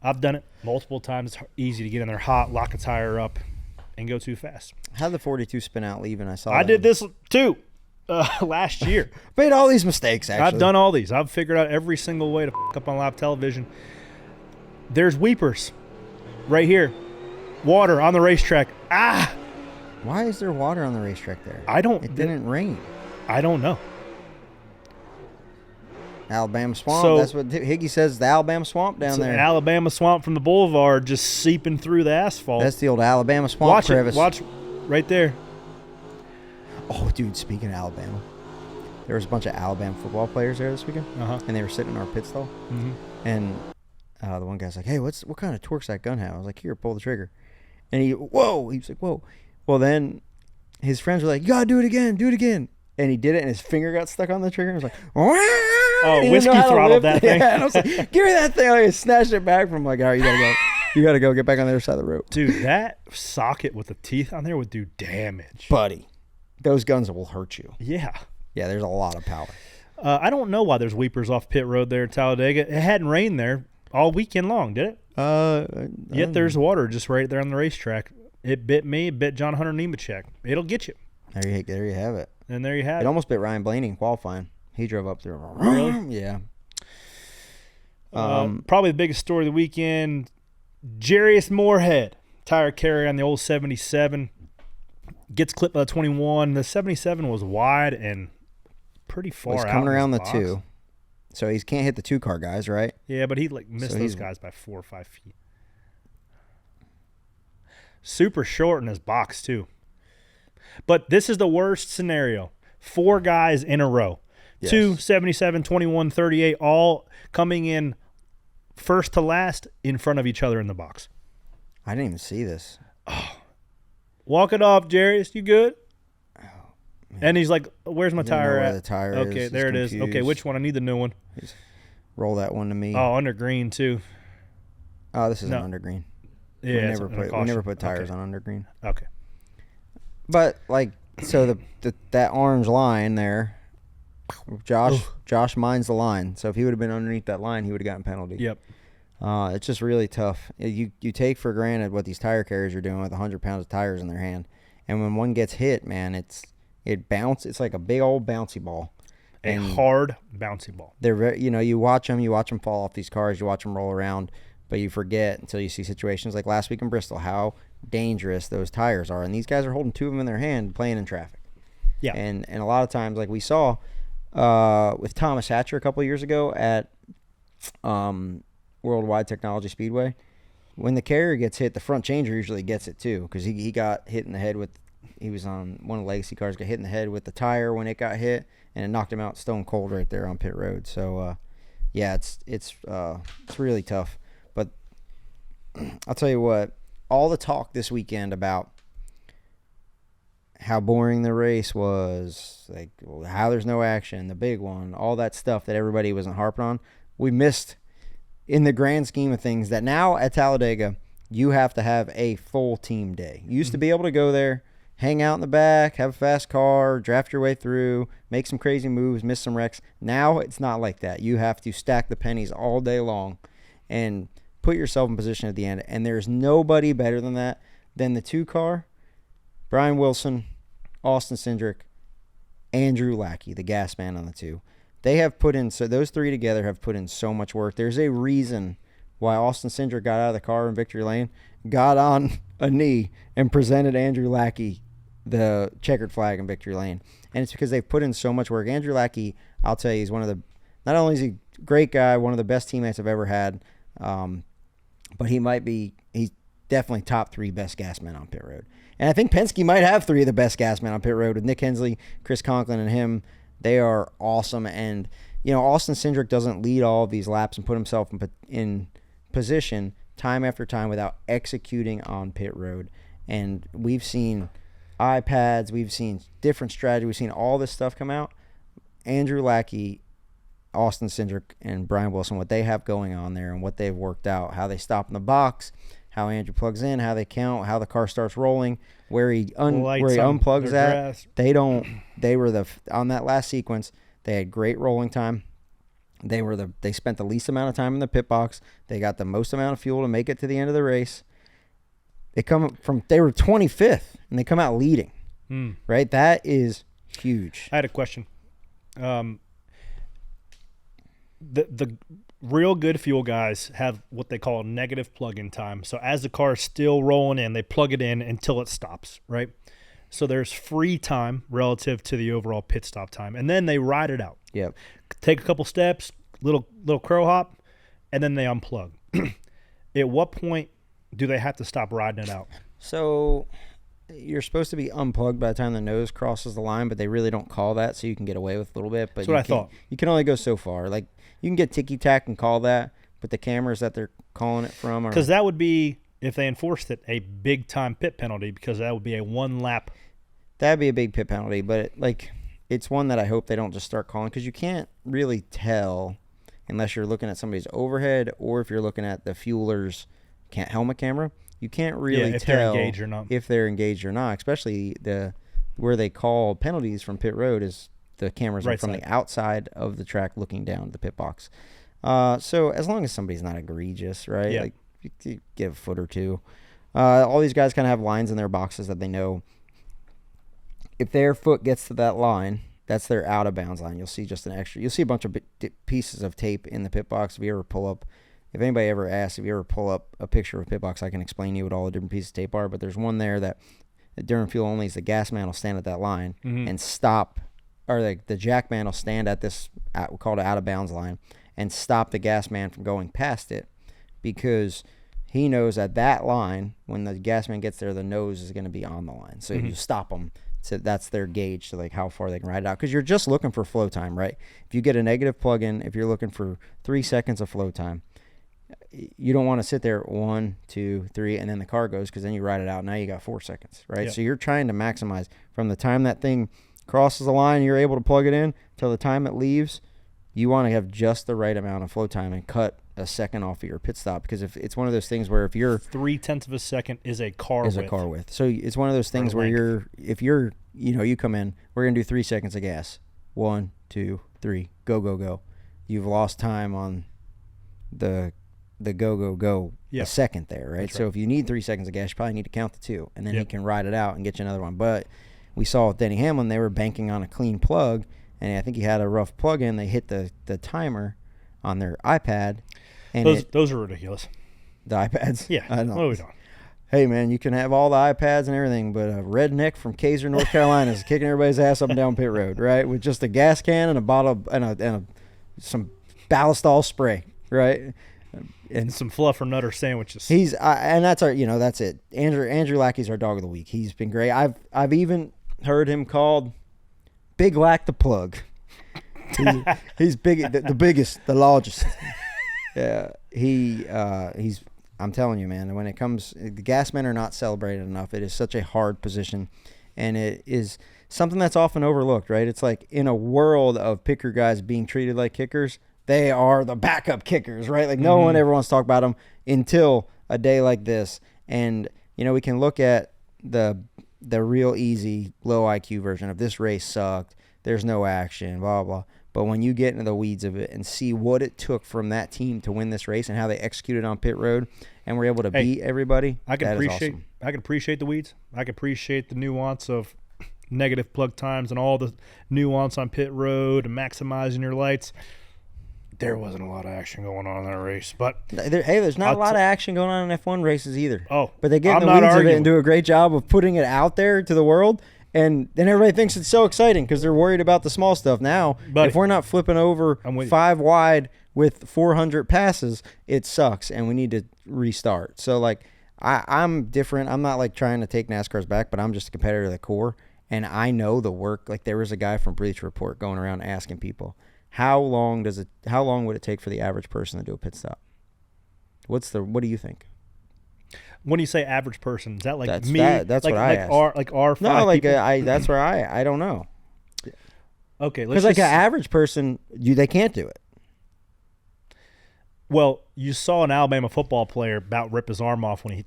I've done it multiple times. It's easy to get in there hot, lock a tire up, and go too fast. How'd the 42 spin out leaving? I did this too last year. Made all these mistakes, actually. I've done all these. I've figured out every single way to f*** up on live television. There's weepers right here. Water on the racetrack. Ah! Why is there water on the racetrack there? It didn't rain. I don't know. Alabama swamp. So, that's what Higgy says. The Alabama swamp down there. An Alabama swamp from the boulevard just seeping through the asphalt. That's the old Alabama swamp crevice. Watch right there. Oh, dude, speaking of Alabama, there was a bunch of Alabama football players there this weekend, and they were sitting in our pit stall. Mm-hmm. And the one guy's like, "Hey, what kind of torque's that gun have?" I was like, "Here, pull the trigger." And he was like, "Whoa." Well, then his friends were like, "You gotta do it again." And he did it, and his finger got stuck on the trigger. And it was like, oh, whiskey throttled that thing. Yeah, and I was like, "Give me that thing!" I snatched it back from like, "All right, you gotta go. You gotta go. Get back on the other side of the road." Dude, that socket with the teeth on there would do damage, buddy. Those guns will hurt you. Yeah. Yeah, there's a lot of power. I don't know why there's weepers off pit road there at Talladega. It hadn't rained there all weekend long, did it? Yet there's water just right there on the racetrack. It bit me, it bit John Hunter Nemechek. It'll get you. There you have it. And there you have it. It almost bit Ryan Blaney in qualifying. He drove up there. Really? Yeah. Probably the biggest story of the weekend, Jarius Moorhead, tire carrier on the old 77, gets clipped by the 21. The 77 was wide and pretty far out. He's coming around the box. 2. So he can't hit the 2-car guys, right? Yeah, but he missed those guys by 4 or 5 feet. Super short in his box, too. But this is the worst scenario. 4 guys in a row. Yes. 2, 77, 21, 38, all coming in first to last in front of each other in the box. I didn't even see this. Oh. Walk it off, Jarius. You good? Oh, and he's like, where's my tire at? The tire okay, is. There it is. Okay, which one? I need the new one. Roll that one to me. Oh, under green, too. Oh, this is an under green. Yeah, we never put tires on under green. Okay. But like, so that orange line there, Josh minds the line. So if he would have been underneath that line, he would have gotten penalty. Yep. It's just really tough. You take for granted what these tire carriers are doing with 100 pounds of tires in their hand, and when one gets hit, man, it bounces. It's like a big old bouncy ball. A hard bouncy ball. They're you watch them fall off these cars, you watch them roll around, but you forget until you see situations like last week in Bristol how dangerous those tires are, and these guys are holding 2 of them in their hand playing in traffic. Yeah. And a lot of times, like we saw with Thomas Hatcher a couple of years ago at Worldwide Technology Speedway, when the carrier gets hit, the front changer usually gets it too, because he got hit in the head with. He was on one of the legacy cars, got hit in the head with the tire when it got hit, and it knocked him out stone cold right there on pit road. So, yeah, it's really tough. But I'll tell you what, all the talk this weekend about how boring the race was, like how there's no action, the big one, all that stuff that everybody wasn't harping on, we missed in the grand scheme of things that now at Talladega, you have to have a full team day. You used to be able to go there, hang out in the back, have a fast car, draft your way through, make some crazy moves, miss some wrecks. Now it's not like that. You have to stack the pennies all day long and put yourself in position at the end. And there's nobody better than that, than the 2-car, Brian Wilson, Austin Cindric, Andrew Lackey, the gas man on the 2. They have put in, so those 3 together have put in so much work. There's a reason why Austin Cindric got out of the car in victory lane, got on a knee, and presented Andrew Lackey the checkered flag in victory lane. And it's because they've put in so much work. Andrew Lackey, I'll tell you, he's one of the, not only is he a great guy, one of the best teammates I've ever had, but he's definitely top 3 best gas men on pit road. And I think Penske might have 3 of the best gas men on pit road with Nick Hensley, Chris Conklin, and him. They are awesome. And, Austin Cindric doesn't lead all of these laps and put himself in position time after time without executing on pit road. And we've seen iPads, we've seen different strategy, we've seen all this stuff come out. Andrew Lackey, Austin Cindric, and Brian Wilson, what they have going on there and what they've worked out, how they stop in the box, how Andrew plugs in, how they count, how the car starts rolling, where he unplugs at. They were on that last sequence, they had great rolling time. They spent the least amount of time in the pit box. They got the most amount of fuel to make it to the end of the race. They were 25th and they come out leading. Right? That is huge. I had a question. The real good fuel guys have what they call a negative plug-in time. So as the car is still rolling in, they plug it in until it stops, right? So there's free time relative to the overall pit stop time, and then they ride it out. Yep. Take a couple steps, little crow hop, and then they unplug. At what point do they have to stop riding it out? So you're supposed to be unplugged by the time the nose crosses the line, but they really don't call that, so you can get away with a little bit. But that's what I thought. You can only go so far. Like, you can get ticky-tack and call that, but the cameras that they're calling it from are... Because that would be, if they enforced it, a big-time pit penalty, because that would be a one-lap... That'd be a big pit penalty, but, it's one that I hope they don't just start calling, because you can't really tell unless you're looking at somebody's overhead or if you're looking at the fueler's helmet camera. You can't really if tell they're engaged or not. If they're engaged or not, especially where they call penalties from pit road is the cameras are from the outside of the track looking down the pit box. So as long as somebody's not egregious, right? Yeah. You give a foot or two. All these guys kind of have lines in their boxes that they know if their foot gets to that line, that's their out of bounds line. You'll see you'll see a bunch of pieces of tape in the pit box. If anybody ever asks, if you ever pull up a picture of a pit box, I can explain to you what all the different pieces of tape are. But there's one there that during fuel only is the gas man will stand at that line and stop, or the jack man will stand at this, we call it out of bounds line, and stop the gas man from going past it, because he knows at that line, when the gas man gets there, the nose is going to be on the line. So you stop them. So that's their gauge to how far they can ride it out. Because you're just looking for flow time, right? If you get a negative plug-in, if you're looking for 3 seconds of flow time, you don't want to sit there 1, 2, 3, and then the car goes, because then you ride it out. Now you got 4 seconds, right? Yep. So you're trying to maximize from the time that thing crosses the line, you're able to plug it in, till the time it leaves. You want to have just the right amount of flow time and cut a second off of your pit stop, because if it's one of those things where if you're 0.3 of a second is a car width. So it's one of those things where you come in, we're gonna do 3 seconds of gas, 1, 2, 3, go. You've lost time on the go a second there, right? So if you need 3 seconds of gas, you probably need to count the 2, and then he can ride it out and get you another one. But we saw with Denny Hamlin, they were banking on a clean plug, and I think he had a rough plug-in. They hit the timer on their iPad. And those are ridiculous. The iPads? Yeah. I know. What are we doing? Hey, man, you can have all the iPads and everything, but a redneck from Kaiser, North Carolina is kicking everybody's ass up and down pit road, right? With just a gas can and a bottle and some Ballistol spray, right? And some fluff or nutter sandwiches. And that's that's it. Andrew Lackey's our dog of the week. He's been great. I've even heard him called Big Lack the Plug. He's big, the biggest, the largest. Yeah, he's. I'm telling you, man. When it comes, the gas men are not celebrated enough. It is such a hard position, and it is something that's often overlooked. Right? It's like in a world of picker guys being treated like kickers, they are the backup kickers, right? Like no one ever wants to talk about them until a day like this. And we can look at the real easy, low IQ version of this race sucked. There's no action, blah, blah. But when you get into the weeds of it and see what it took from that team to win this race and how they executed on pit road and were able to beat everybody, I can that appreciate is awesome. I can appreciate the weeds. I can appreciate the nuance of negative plug times and all the nuance on pit road and maximizing your lights, there wasn't a lot of action going on in that race. But there's not a lot of action going on in F1 races either. Oh, but they get in the weeds of it and do a great job of putting it out there to the world. And then everybody thinks it's so exciting because they're worried about the small stuff. Now, if we're not flipping over 5 wide with 400 passes, it sucks, and we need to restart. So, like, I'm different. I'm not, like, trying to take NASCAR's back, but I'm just a competitor to the core, and I know the work. Like, there was a guy from Bleacher Report going around asking people, how long would it take for the average person to do a pit stop? What do you think? When you say average person, is that like that's me? That's like, what I asked. Our no, like that's where I don't know. Okay, because like an average person, they can't do it. Well, you saw an Alabama football player about rip his arm off when he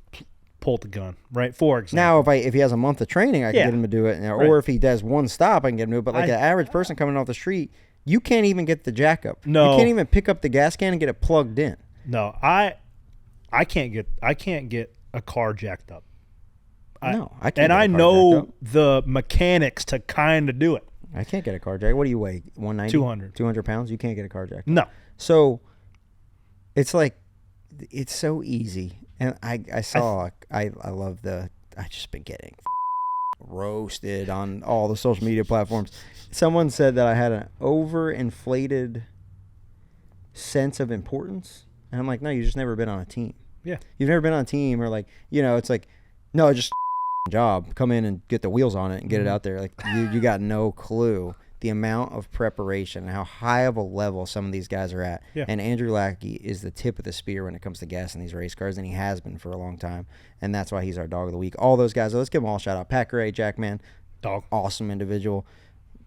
pulled the gun, right? For example. Now, if he has a month of training, I can get him to do it, or if he does one stop, I can get him to do it. But like an average person coming off the street, you can't even get the jack up. No, you can't even pick up the gas can and get it plugged in. No, I can't get a car jacked up. I can't. And I know the mechanics to kind of do it. I can't get a car jacked. What do you weigh? 190? 200 pounds? You can't get a car jacked. No. So it's like, it's so easy. And I love I just been getting roasted on all the social media platforms. Someone said that I had an overinflated sense of importance. And I'm like, no, you've just never been on a team. Yeah. You've never been on a team, or like, it's like, no, just job. Come in and get the wheels on it and get it out there. Like, you got no clue the amount of preparation and how high of a level some of these guys are at. Yeah. And Andrew Lackey is the tip of the spear when it comes to gas in these race cars, and he has been for a long time. And that's why he's our dog of the week. All those guys, let's give them all a shout out. Pat Gray, Jackman, dog, awesome individual.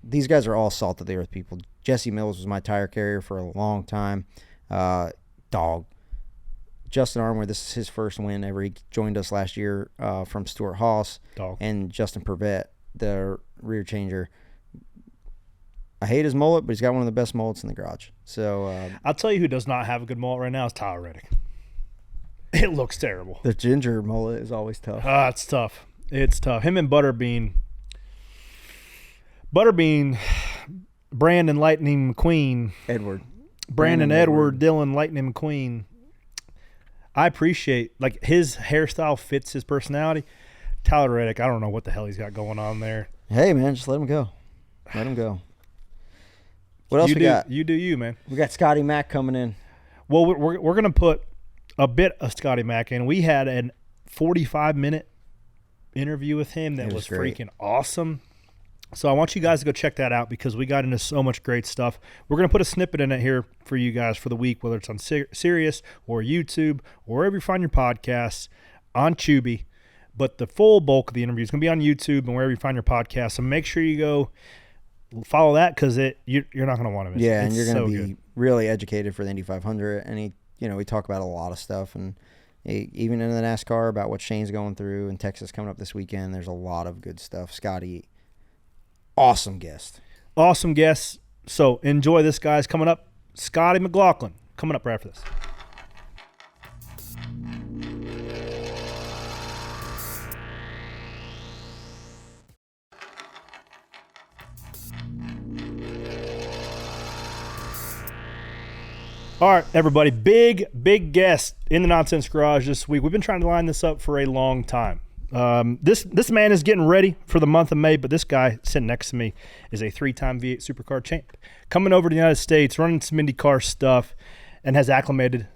These guys are all salt of the earth people. Jesse Mills was my tire carrier for a long time. Dog. Justin Armour, this is his first win ever. He joined us last year from Stuart Haas. Dog. And Justin Purvett, the rear changer. I hate his mullet, but he's got one of the best mullets in the garage. So I'll tell you who does not have a good mullet right now is Tyler Reddick. It looks terrible. The ginger mullet is always tough. It's tough. It's tough. Him and Butterbean, Brandon Lightning McQueen. Brandon Edward, Dylan Lightning McQueen. I appreciate, like, his hairstyle fits his personality. Tyler Reddick, I don't know what the hell he's got going on there. Hey, man, just let him go. Let him go. What else we got? You do you, man. We got Scotty Mack coming in. Well, we're going to put a bit of Scotty Mack in. We had a 45-minute interview with him that was freaking awesome. So I want you guys to go check that out because we got into so much great stuff. We're going to put a snippet in it here for you guys for the week, whether it's on Sirius or YouTube or wherever you find your podcasts, on Tubi. But the full bulk of the interview is going to be on YouTube and wherever you find your podcast. So make sure you go follow that because you're not going to want to miss it. Yeah, and you're going to be really educated for the Indy 500. And we talk about a lot of stuff, and even in the NASCAR about what Shane's going through and Texas coming up this weekend. There's a lot of good stuff. Scotty, awesome guest. So enjoy this, guys. Coming up, Scotty McLaughlin coming up right after this. All right, everybody, big guest in the Noncents Garage this week. We've been trying to line this up for a long time. This man is getting ready for the month of May, but this guy sitting next to me is a 3-time V8 Supercar champ. Coming over to the United States, running some IndyCar stuff, and has acclimated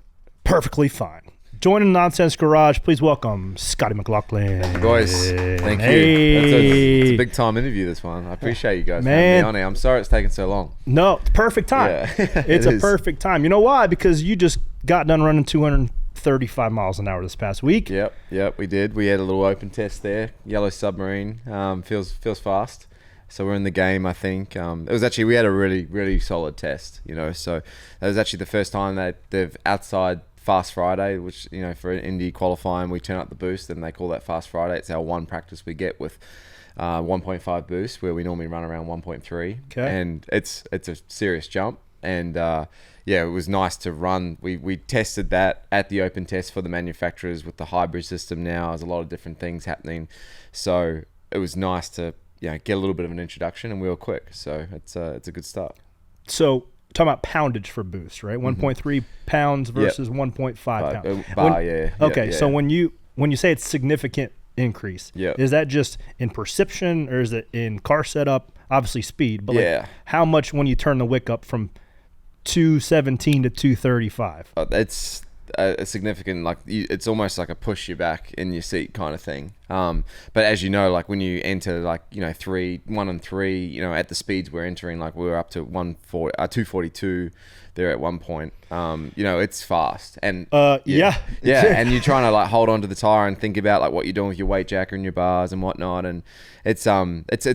perfectly fine. Joining the Noncents Garage, please welcome Scotty McLaughlin. Hey boys, thank you. It's a big time interview, this one. I appreciate you guys having me on here. I'm sorry it's taken so long. No, it's perfect time. Yeah. It's a perfect time. You know why? Because you just got done running 235 miles an hour this past week. Yep, we did. We had a little open test there. Yellow Submarine, feels fast. So we're in the game, I think. We had a really solid test, So that was actually the first time that they've outside Fast Friday, which, for Indy qualifying, we turn up the boost and they call that Fast Friday. It's our one practice we get with 1.5 boost, where we normally run around 1.3. Okay. And it's a serious jump. And it was nice to run. We tested that at the open test for the manufacturers with the hybrid system now. There's a lot of different things happening. So it was nice to get a little bit of an introduction, and we were quick. So it's a good start. So talking about poundage for boost, right? 1.3 pounds versus 1.5 pounds. Okay, so when you say it's significant increase, is that just in perception or is it in car setup? Obviously speed, but like how much when you turn the wick up from 217 to 235? It's a significant, like it's almost like a push you back in your seat kind of thing. But as you know, like when you enter like 1 and 3, at the speeds we're entering, like we were up to 242 there at one point. It's fast and and you're trying to like hold on to the tire and think about like what you're doing with your weight jacker and your bars and whatnot, and it's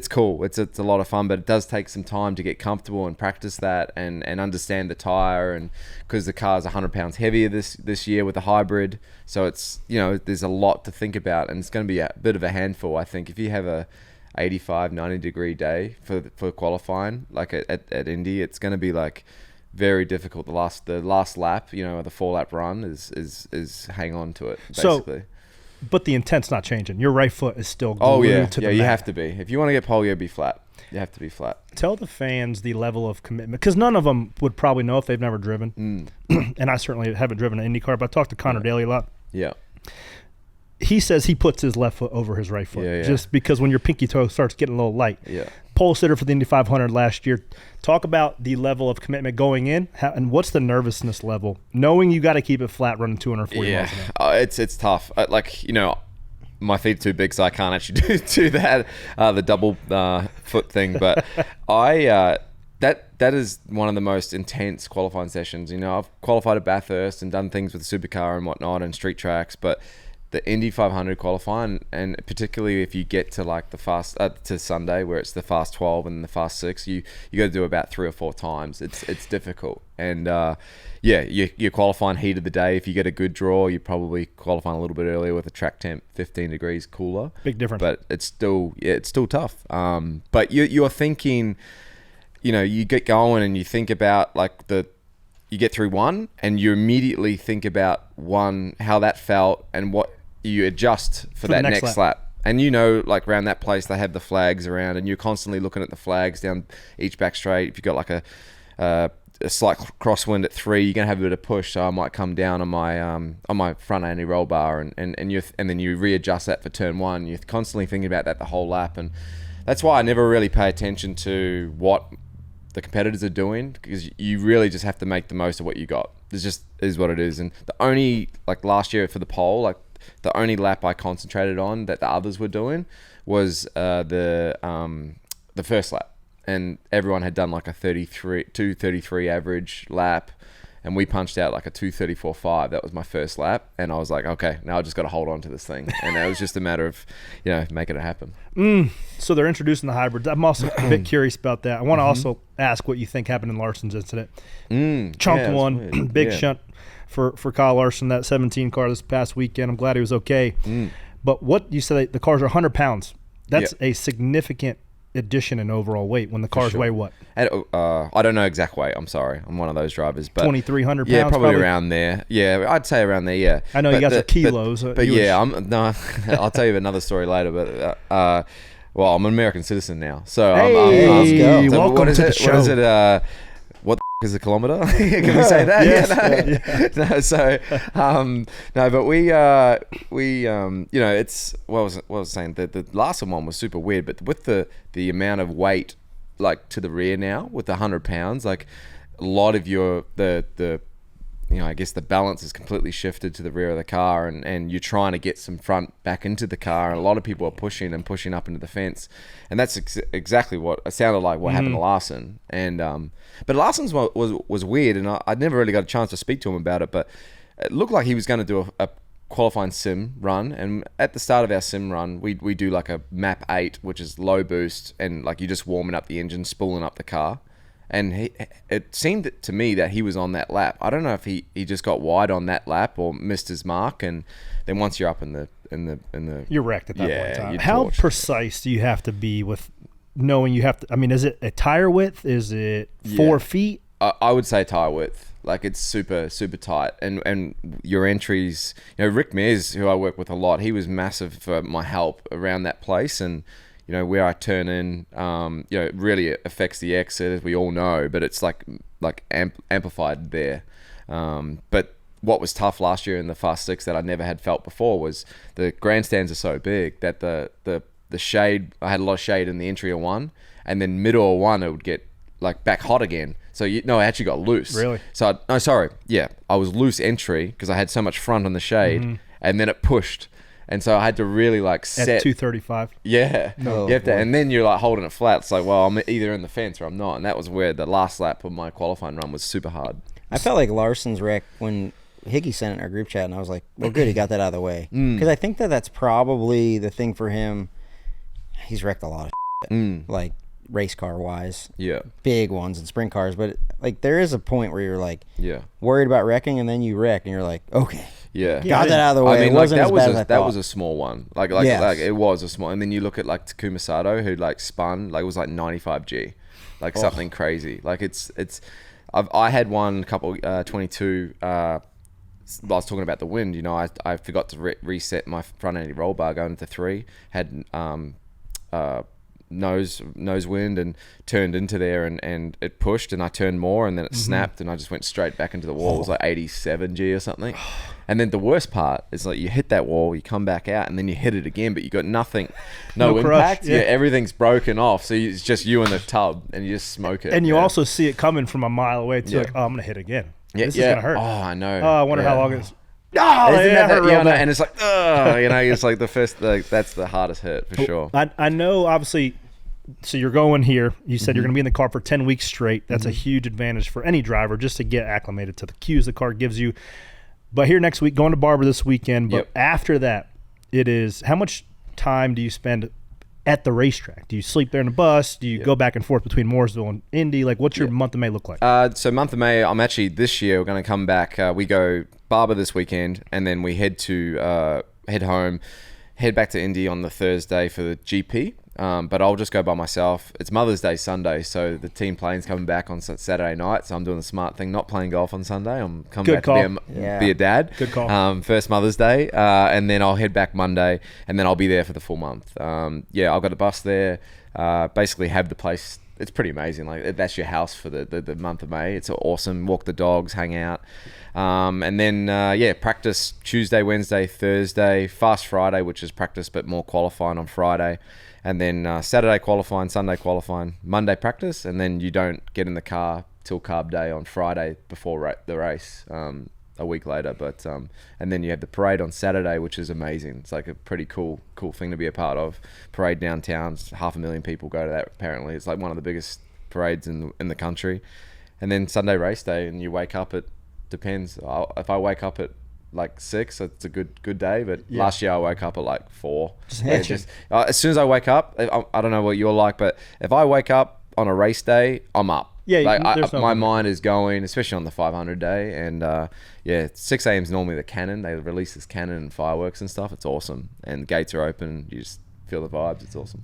cool. It's a lot of fun, but it does take some time to get comfortable and practice that and understand the tire, and because the car's 100 pounds heavier this year with the hybrid, so it's there's a lot to think about, and it's going to be a bit of a handful. I think if you have a 85-90 degree day for qualifying like at Indy, it's going to be like very difficult. The last lap, the 4-lap run is hang on to it basically. So, but the intent's not changing. Your right foot is still glued to the mat. You have to be. If you want to get pole, be flat. You have to be flat. Tell the fans the level of commitment, because none of them would probably know if they've never driven. And I certainly haven't driven an IndyCar, but I talked to Connor Daly a lot. Yeah. He says he puts his left foot over his right foot just because when your pinky toe starts getting a little light. Yeah. Pole sitter for the Indy 500 last year. Talk about the level of commitment going in, and what's the nervousness level, knowing you got to keep it flat running 240 miles an hour. It's tough. My feet are too big, so I can't actually do that, the double foot thing. But that is one of the most intense qualifying sessions. I've qualified at Bathurst and done things with the supercar and whatnot and street tracks, but the Indy 500 qualifying, and particularly if you get to like the fast to Sunday where it's the fast 12 and the fast 6, you got to do about 3 or 4 times. It's difficult, and you're qualifying heat of the day. If you get a good draw, you're probably qualifying a little bit earlier with a track temp 15 degrees cooler. Big difference, but it's still tough. But you're thinking, you get going and you think about like you get through one and you immediately think about one, how that felt, and what you adjust for that next lap. And like around that place they have the flags around, and you're constantly looking at the flags down each back straight. If you've got like a slight crosswind at 3, you're gonna have a bit of push, so I might come down on my front anti-roll bar, and then you readjust that for turn 1. You're constantly thinking about that the whole lap, and that's why I never really pay attention to what the competitors are doing, because you really just have to make the most of what you got. This just is what it is. And the only, like last year for the pole, like the only lap I concentrated on that the others were doing was the first lap, and everyone had done like a 2:33 average lap, and we punched out like a 2:34.5. That was my first lap, and I was like, okay, now I just got to hold on to this thing, and it was just a matter of making it happen. So they're introducing the hybrids. I'm also a bit curious about that. I want to also ask what you think happened in Larson's incident. Chunked one, big shunt for Kyle Larson, that 17 car this past weekend. I'm glad he was okay. But what you said, the cars are 100 pounds. That's a significant addition in overall weight when the cars weigh what? I don't know exact weight. I'm sorry. I'm one of those drivers. But 2,300 pounds? Yeah, probably around there. Yeah, I'd say around there, yeah. I know you got the kilos. But I'll tell you another story later. But well, I'm an American citizen now. So welcome to the show. What is it? What the is a kilometer? Can we say that? Yes. No. So no, but we it's what I was saying, the last one was super weird, but with the amount of weight like to the rear now with the 100 pounds, like a lot of I guess the balance is completely shifted to the rear of the car, and you're trying to get some front back into the car, and a lot of people are pushing up into the fence, and that's exactly what it sounded like what happened to Larson. And but Larson's was weird, and I'd never really got a chance to speak to him about it, but it looked like he was going to do a qualifying sim run, and at the start of our sim run we do like a map 8, which is low boost, and like you're just warming up the engine, spooling up the car. And it seemed to me that he was on that lap. I don't know if he just got wide on that lap or missed his mark. And then once you're up in the you're wrecked at that point in time. How precise do you have to be with knowing you have to? I mean, is it a tire width? Is it 4 feet? I would say tire width. Like it's super super tight. And your entries. Rick Mears, who I work with a lot, he was massive for my help around that place. And where I turn in, it really affects the exit, as we all know, but it's like amplified there. But what was tough last year in the Fast Six that I never had felt before was the grandstands are so big that the shade, I had a lot of shade in the entry of one, and then middle of one, it would get like back hot again. So I actually got loose. Really? So I was loose entry because I had so much front on the shade, and then it pushed. And so I had to really like set at 235. Yeah, you have to, and then you're like holding it flat. It's like, well, I'm either in the fence or I'm not, and that was where the last lap of my qualifying run was super hard. I felt like Larson's wreck when Hickey sent it in our group chat, and I was like, well, good, he got that out of the way, because I think that's probably the thing for him. He's wrecked a lot of shit, like race car wise, big ones and sprint cars, but like there is a point where you're like, worried about wrecking, and then you wreck, and you're like, okay. Got that out of the way. I mean, it wasn't that was a small one. Like it was a small. And then you look at like Takuma Sato, who like spun, like it was like 95G, like something crazy. Like I had one couple 22. I was talking about the wind. I forgot to reset my front anti-roll bar going into 3. Had nose wind and turned into there, and it pushed, and I turned more, and then it snapped, and I just went straight back into the wall. It was like 87G or something. And then the worst part is like you hit that wall, you come back out, and then you hit it again, but you got nothing, no impact. Yeah, everything's broken off. So it's just you in the tub, and you just smoke it. And you also see it coming from a mile away. It's like, oh, I'm gonna hit again. This is gonna hurt. Oh, I know. Oh, I wonder how long it's. And it's like, it's like the first, like that's the hardest hit for sure. I know, obviously. So you're going here. You said you're going to be in the car for 10 weeks straight. That's a huge advantage for any driver just to get acclimated to the cues the car gives you. But here next week, going to Barber this weekend. But after that, it is, how much time do you spend at the racetrack? Do you sleep there in the bus? Do you go back and forth between Mooresville and Indy? Like, what's your month of May look like? So month of May, I'm actually, this year, we're going to come back. We go Barber this weekend, and then we head home, head back to Indy on the Thursday for the GP. But I'll just go by myself. It's Mother's Day Sunday, so the team plane's coming back on Saturday night, so I'm doing the smart thing, not playing golf on Sunday. I'm coming back to be a dad. Good call. First Mother's Day, and then I'll head back Monday, and then I'll be there for the full month. I've got a bus there, basically have the place. It's pretty amazing. Like that's your house for the month of May. It's awesome. Walk the dogs, hang out. And then, practice Tuesday, Wednesday, Thursday, Fast Friday, which is practice but more qualifying on Friday. And then Saturday qualifying, Sunday qualifying, Monday practice, and then you don't get in the car till carb day on Friday before the race a week later. But and then you have the parade on Saturday, which is amazing. It's like a pretty cool thing to be a part of. Parade downtown, 500,000 people go to that. Apparently, it's like one of the biggest parades in the country. And then Sunday race day, and you wake up at, depends. If I wake up at like 6, it's a good day, but last year I woke up at like 4. Just as soon as I wake up, I don't know what you're like, but if I wake up on a race day, I'm up. My mind is going, especially on the 500 day, and 6 a.m. is normally the cannon. They release this cannon and fireworks and stuff. It's awesome, and the gates are open. You just feel the vibes. It's awesome.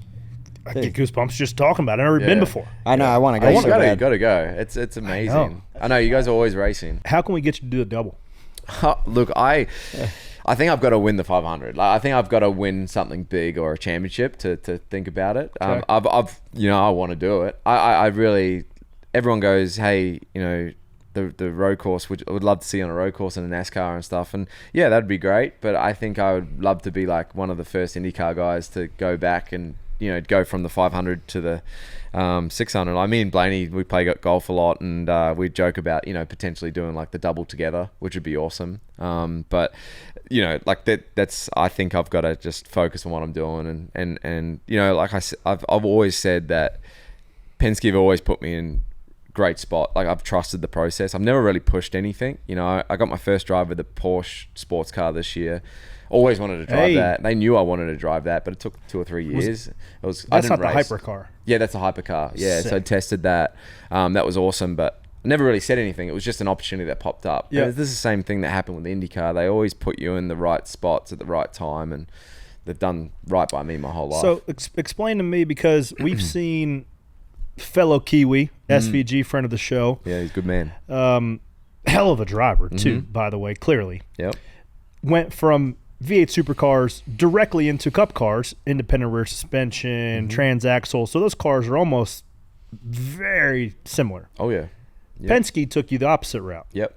I get goosebumps just talking about it. I've never been before. I know. I want to go. You gotta go. It's amazing. I know you guys are always racing. How can we get you to do a double? Look, I think I've got to win the 500. Like, I think I've got to win something big or a championship to think about it. Okay. I want to do it. I really, everyone goes, hey, the road course, which I would love to see on a road course and a NASCAR and stuff. And yeah, that'd be great. But I think I would love to be like one of the first IndyCar guys to go back and, go from the 500 to the 600. I mean, Blaney, we play golf a lot, and we joke about potentially doing like the double together, which would be awesome. But like that's I think I've got to just focus on what I'm doing, and like I've always said that Penske have always put me in great spot. Like I've trusted the process. I've never really pushed anything. I got my first drive with the Porsche sports car this year. Always wanted to drive that. They knew I wanted to drive that, but it took 2 or 3 years. That's not the hypercar. Yeah, that's a hypercar. Yeah, so I tested that. That was awesome, but I never really said anything. It was just an opportunity that popped up. Yeah, this is the same thing that happened with the IndyCar. They always put you in the right spots at the right time, and they've done right by me my whole life. So explain to me, because we've seen fellow Kiwi, SVG, friend of the show. Yeah, he's a good man. Hell of a driver too, by the way. Clearly, yep. Went from V8 supercars directly into Cup cars, independent rear suspension, transaxle. So those cars are almost very similar. Oh, yeah. Yep. Penske took you the opposite route. Yep.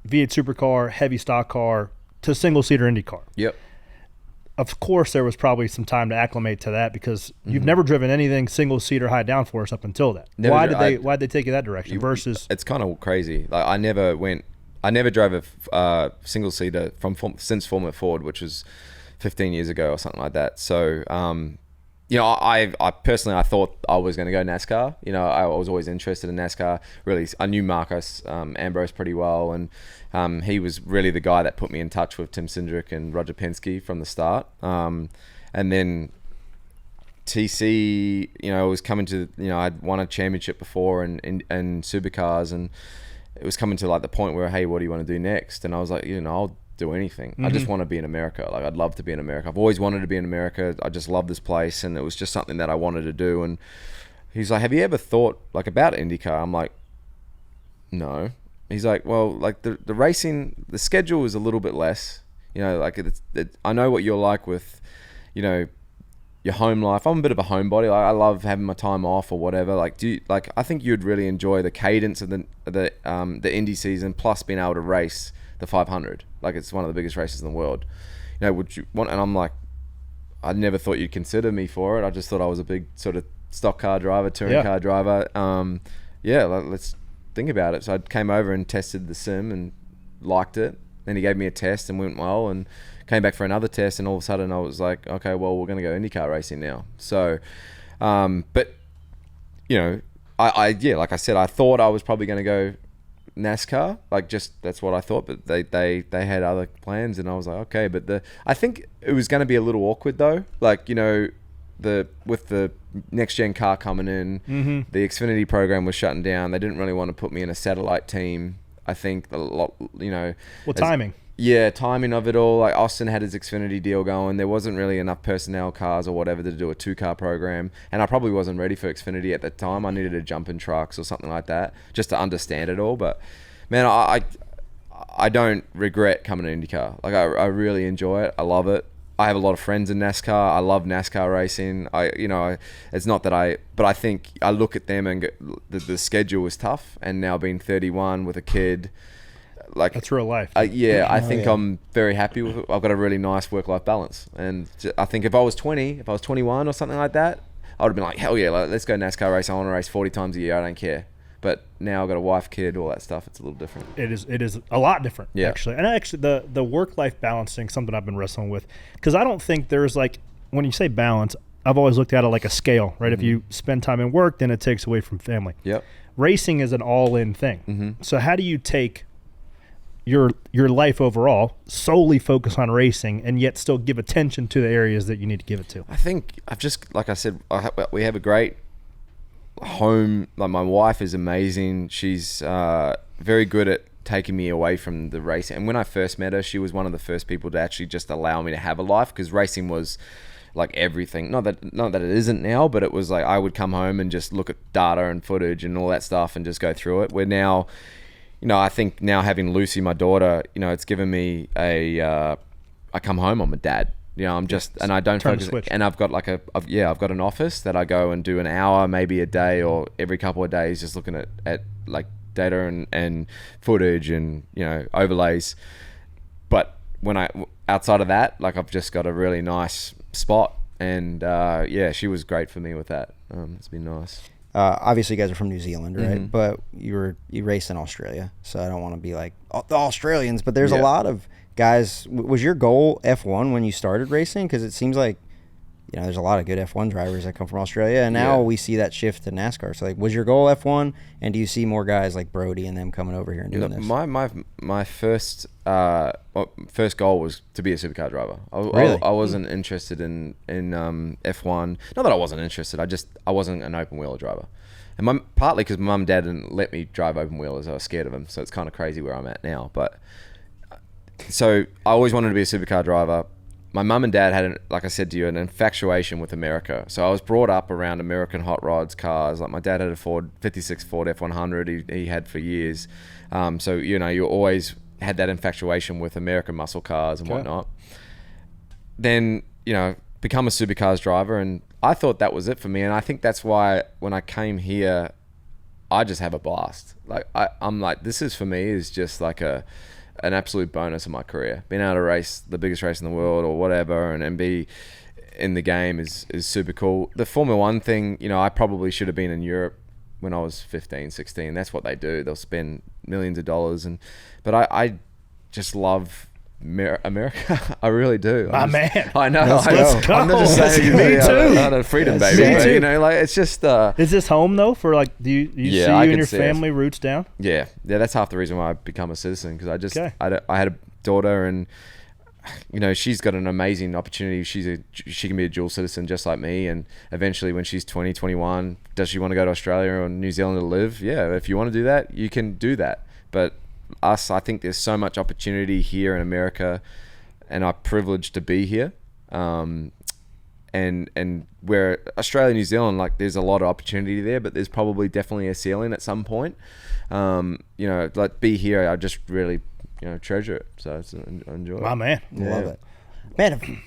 V8 supercar, heavy stock car to single-seater Indy car. Yep. Of course, there was probably some time to acclimate to that because you've never driven anything single-seater high downforce up until that. Why did they take you that direction versus? It's kind of crazy. Like I never drove a single-seater since Formula Ford, which was 15 years ago or something like that. So, you know, I personally thought I was going to go NASCAR. You know, I was always interested in NASCAR. Really, I knew Marcus Ambrose pretty well, and he was really the guy that put me in touch with Tim Cindric and Roger Penske from the start. And then TC, you know, was coming to, you know, I'd won a championship before and supercars, and it was coming to like the point where, hey, what do you want to do next? And I was like, you know, I'll do anything. I just want to be in America. Like, I'd love to be in America. I've always wanted to be in America. I just love this place, and it was just something that I wanted to do. And he's like, have you ever thought like about IndyCar? I'm like, no. He's like, well, like the racing, the schedule is a little bit less. You know, like I know what you're like with, you know, your home life. I'm a bit of a homebody. Like, I love having my time off or whatever. Like, I think you'd really enjoy the cadence of the Indy season, plus being able to race the 500. Like, it's one of the biggest races in the world. You know, would you want? And I'm like, I never thought you'd consider me for it. I just thought I was a big sort of stock car driver, touring car driver. Let's think about it. So I came over and tested the sim and liked it. Then he gave me a test and went well, and came back for another test, and all of a sudden I was like, okay, well, we're going to go IndyCar racing now. So, but you know, like I said, I thought I was probably going to go NASCAR, like, just that's what I thought, but they had other plans, and I was like, okay. But I think it was going to be a little awkward though, like, you know, with the next gen car coming in, the Xfinity program was shutting down. They didn't really want to put me in a satellite team. I think a lot, you know, timing. Yeah, timing of it all. Like, Austin had his Xfinity deal going. There wasn't really enough personnel cars or whatever to do a 2-car program. And I probably wasn't ready for Xfinity at that time. I needed to jump in trucks or something like that just to understand it all. But, man, I don't regret coming to IndyCar. Like, I really enjoy it. I love it. I have a lot of friends in NASCAR. I love NASCAR racing. It's not that but I think I look at them and go, the schedule was tough. And now being 31 with a kid, like, that's real life. I think I'm very happy with it. I've got a really nice work-life balance, and I think if I was 21 or something like that, I would have been like, hell yeah, let's go NASCAR race. I want to race 40 times a year. I don't care. But now I've got a wife, kid, all that stuff. It's a little different. It is a lot different, actually. And actually, the work-life balance thing, something I've been wrestling with, because I don't think there's, like, when you say balance, I've always looked at it like a scale, right? If you spend time in work, then it takes away from family. Yep. Racing is an all-in thing. So how do you take your life overall, solely focus on racing, and yet still give attention to the areas that you need to give it to? I think I've just, like I said, we have a great home. Like, my wife is amazing. She's very good at taking me away from the racing. And when I first met her, she was one of the first people to actually just allow me to have a life, because racing was like everything. Not that it isn't now, but it was like I would come home and just look at data and footage and all that stuff and just go through it. Where now, you know, I think now having Lucy, my daughter, you know, it's given me I come home, I'm a dad. You know, I'm just, and I don't focus. And I've got like I've got an office that I go and do an hour, maybe a day, or every couple of days, just looking at like data and footage and, you know, overlays. But when outside of that, like, I've just got a really nice spot, and she was great for me with that. It's been nice. Obviously, you guys are from New Zealand, right? But you raced in Australia, so I don't want to be like the Australians, but there's a lot of guys. Was your goal F1 when you started racing? Because it seems like, you know, there's a lot of good F1 drivers that come from Australia, and now we see that shift to NASCAR. So, like, was your goal F1, and do you see more guys like Brody and them coming over here and doing this? My first goal was to be a supercar driver. I wasn't interested in F1. Not that I wasn't interested. I wasn't an open wheeler driver, and partly because my mum and dad didn't let me drive open wheelers. I was scared of them. So it's kind of crazy where I'm at now. But so I always wanted to be a supercar driver. My mum and dad had, like I said to you, an infatuation with America. So I was brought up around American hot rods, cars. Like, my dad had a 56 Ford F100 he had for years. So, you know, you always had that infatuation with American muscle cars and whatnot. Then, become a supercars driver, and I thought that was it for me. And I think that's why when I came here, I just have a blast. Like I'm like, this is for me is just like an absolute bonus of my career. Being able to race the biggest race in the world or whatever, and be in the game is super cool. The Formula One thing, I probably should have been in Europe when I was 15, 16. That's what they do. They'll spend millions of dollars, but I just love America. I really do. Man. I know. Let's go. I'm not just saying Me too. I'm a freedom baby. But, it's just. Is this home though? For like, do you see you and your family roots down? Yeah. That's half the reason why I become a citizen, because I had a daughter, and she's got an amazing opportunity. She can be a dual citizen just like me, and eventually when she's 20, 21, does she want to go to Australia or New Zealand to live? Yeah, if you want to do that, you can do that. But I think there's so much opportunity here in America, and I'm privileged to be here. And where Australia, New Zealand, like there's a lot of opportunity there, but there's probably definitely a ceiling at some point. Like be here, I just really treasure it. So I enjoy it. Wow, man. Love it. Man,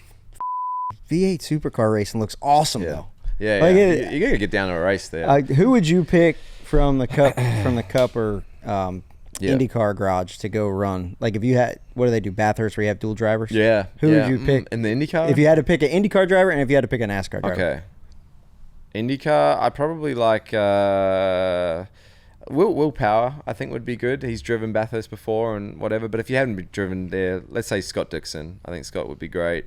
V8 supercar racing looks awesome though. Yeah, like you gotta get down to a race there. Who would you pick from the cup or IndyCar garage to go run? Like if you had, what do they do? Bathurst where you have dual drivers? Yeah. Who would you pick in the IndyCar? If you had to pick an IndyCar driver and if you had to pick a NASCAR driver. Okay. IndyCar, I probably like Will Power, I think would be good. He's driven Bathurst before and whatever, but if you haven't been driven there, let's say Scott Dixon. I think Scott would be great.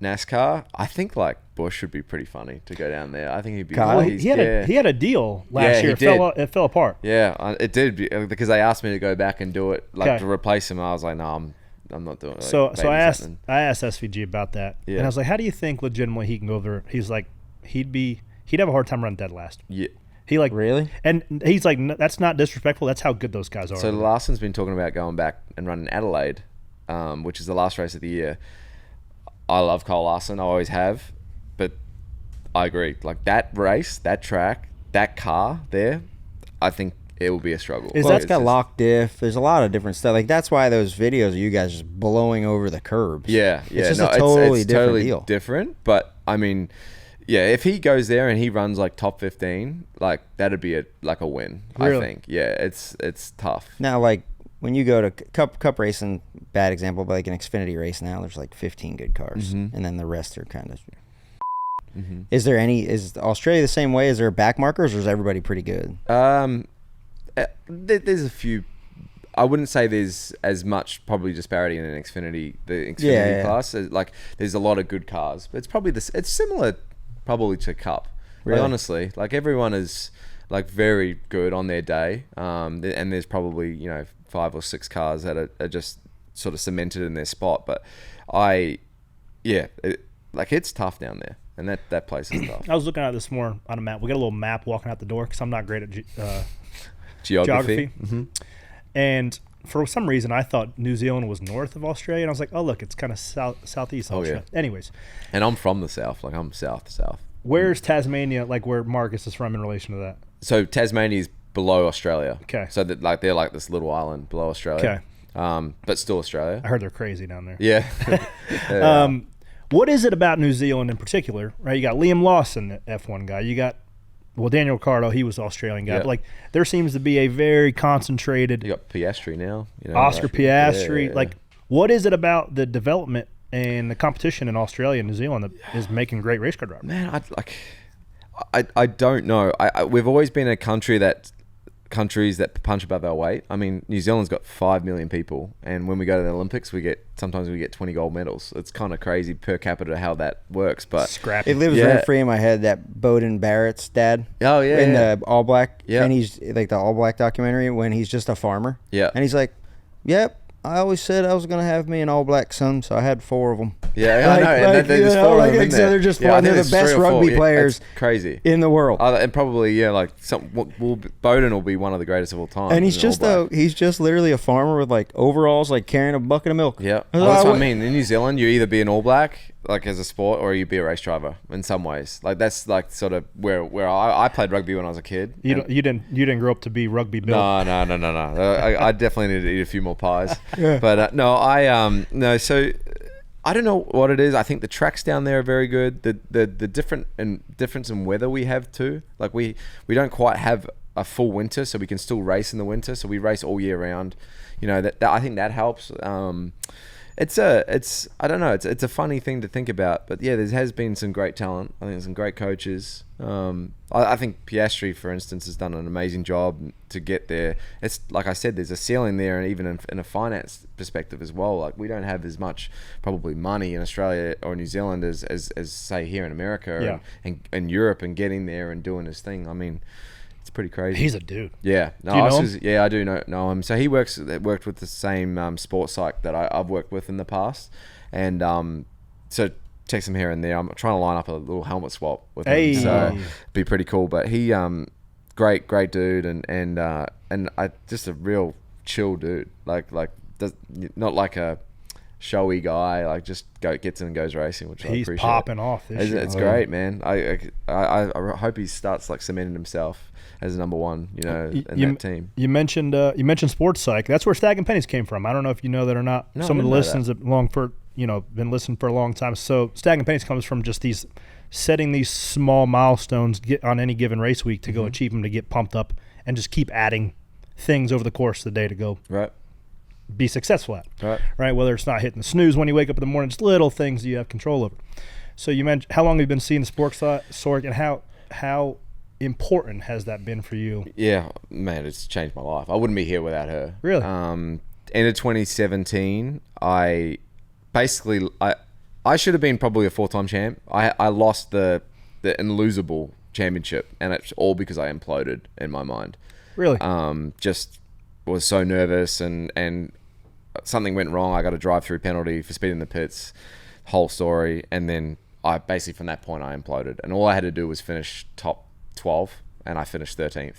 NASCAR, I think like Busch would be pretty funny to go down there. I think he'd be. Kyle, he had a deal last year. It fell apart. Yeah, it did because they asked me to go back and do it, to replace him. I was like, no, I'm not doing it. So I asked SVG about that, and I was like, how do you think legitimately he can go there? He's like, he'd have a hard time running dead last. Yeah. He really? And he's like, that's not disrespectful. That's how good those guys are. So Larson's been talking about going back and running Adelaide, which is the last race of the year. I love Kyle Larson. I always have. But I agree. Like that race, that track, that car there, I think it will be a struggle. That's got lock diff. There's a lot of different stuff. Like that's why those videos of you guys just blowing over the curbs. Yeah. It's just a totally different deal. Different. But I mean, yeah, if he goes there and he runs like top 15, like that'd be a win. Really? I think. Yeah, it's tough. Now, like when you go to cup racing, bad example, but like an Xfinity race now, there's like 15 good cars, and then the rest are kind of. Is Australia the same way? Is there back markers, or is everybody pretty good? There's a few. I wouldn't say there's as much probably disparity in an Xfinity, the Xfinity class. Like there's a lot of good cars, but it's probably it's similar probably to Cup. Really? Like, honestly, like everyone is like very good on their day, and there's probably 5 or 6 cars that are just sort of cemented in their spot. But it's tough down there, and that place is tough. I was looking at this more on a map. We got a little map walking out the door because I'm not great at geography. And for some reason, I thought New Zealand was north of Australia, and I was like, oh look, it's kind of southeast Australia. Yeah. Anyways, and I'm from the south. Like I'm south. Where's Tasmania? Like where Marcus is from in relation to that? So Tasmania is below Australia. Okay. So that they're like this little island below Australia. Okay. But still Australia. I heard they're crazy down there. Yeah. What is it about New Zealand in particular? Right, you got Liam Lawson, the F1 guy. You got Daniel Ricciardo, he was Australian guy. Yep. But like there seems to be a very concentrated. You got Piastri now. Oscar Piastri. Yeah. Like what is it about the development and the competition in Australia and New Zealand that is making great race car drivers? Man, I don't know. We've always been a countries that punch above our weight. I mean, New Zealand's got 5 million people, and when we go to the Olympics, sometimes we get 20 gold medals. It's kind of crazy per capita how that works, but scrappy. It lives rent free in my head. That Bowden Barrett's dad. Oh yeah, in the All Black. Yeah, and he's like the All Black documentary when he's just a farmer. Yeah, and he's like, "Yep, I always said I was gonna have me an All Black son, so I had 4 of them." Yeah, I know. And there's 4 of them in there. So they're just they're the best rugby players crazy in the world. And probably Bowden will be one of the greatest of all time. And he's just literally a farmer with like overalls, like carrying a bucket of milk. Yeah, that's what I mean. In New Zealand, you either be an All Black like as a sport, or you be a race driver in some ways. Like that's like sort of where I played rugby when I was a kid. You didn't grow up to be rugby built. No. I definitely need to eat a few more pies. Yeah. But no. So I don't know what it is. I think the tracks down there are very good. The difference in weather we have too. Like we don't quite have a full winter, so we can still race in the winter. So we race all year round. You know that I think that helps. It's I don't know. It's a funny thing to think about, but yeah, there has been some great talent. I think there's some great coaches. I think Piastri, for instance, has done an amazing job to get there. It's like I said, there's a ceiling there, and even in a finance perspective as well. Like we don't have as much probably money in Australia or New Zealand as say here in America and Europe, and getting there and doing his thing. I mean, it's pretty crazy. He's a dude. Yeah. No, do you know him? Yeah, I do know him. So he worked with the same sports psych that I've worked with in the past, and so takes him here and there. I'm trying to line up a little helmet swap with him, so it'd be pretty cool. But he, great dude, and I just a real chill dude. Like not like a showy guy. Like just gets in and goes racing, which he's I appreciate. popping off. It's great, man. I hope he starts like cementing himself as number one, in that team. You mentioned sports psych. That's where Stag and Pennies came from. I don't know if you know that or not. No, some of the listeners have been listening for a long time. So Stag and Pennies comes from just setting these small milestones on any given race week to go achieve them, to get pumped up and just keep adding things over the course of the day to go be successful at. Right. Whether it's not hitting the snooze when you wake up in the morning, just little things you have control over. So you mentioned, how long have you been seeing the sports psych, and how important has that been for you? Yeah, man, it's changed my life. I wouldn't be here without her. Really? End of 2017, I should have been probably a 4-time champ. I lost the unlosable championship, and it's all because I imploded in my mind. Really? Just was so nervous, and something went wrong. I got a drive-through penalty for speeding the pits, whole story, and then I basically from that point I imploded, and all I had to do was finish top 12, and I finished 13th,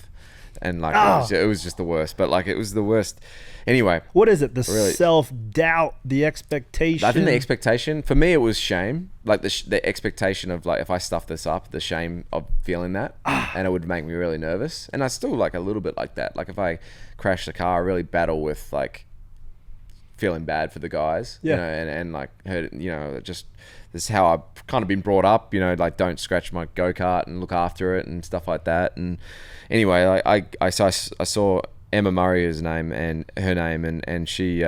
and it was just the worst. But like it was the worst. Anyway, what is it? The self-doubt, the expectation. I think the expectation for me, it was shame. Like the expectation of like if I stuff this up, the shame of feeling that, and it would make me really nervous. And I still like a little bit like that. Like if I crash the car, I really battle with like feeling bad for the guys. Yeah. And like hurt. Just this is how I've kind of been brought up. Like don't scratch my go-kart and look after it and stuff like that. And anyway, I saw Emma Murray is her name, and she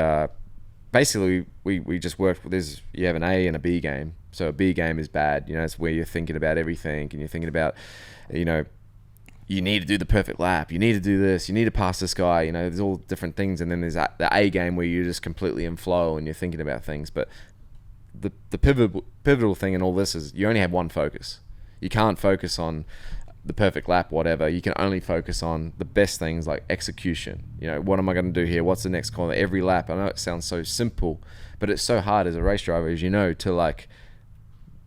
basically we just worked with you have an A and a B game. So a B game is bad, it's where you're thinking about everything, and you're thinking about you need to do the perfect lap, you need to do this, you need to pass this guy, there's all different things. And then there's the A game where you're just completely in flow and you're thinking about things. But the pivotal thing in all this is you only have one focus. You can't focus on the perfect lap, whatever. You can only focus on the best things like execution. What am I going to do here? What's the next corner? Every lap. I know it sounds so simple, but it's so hard as a race driver, as to like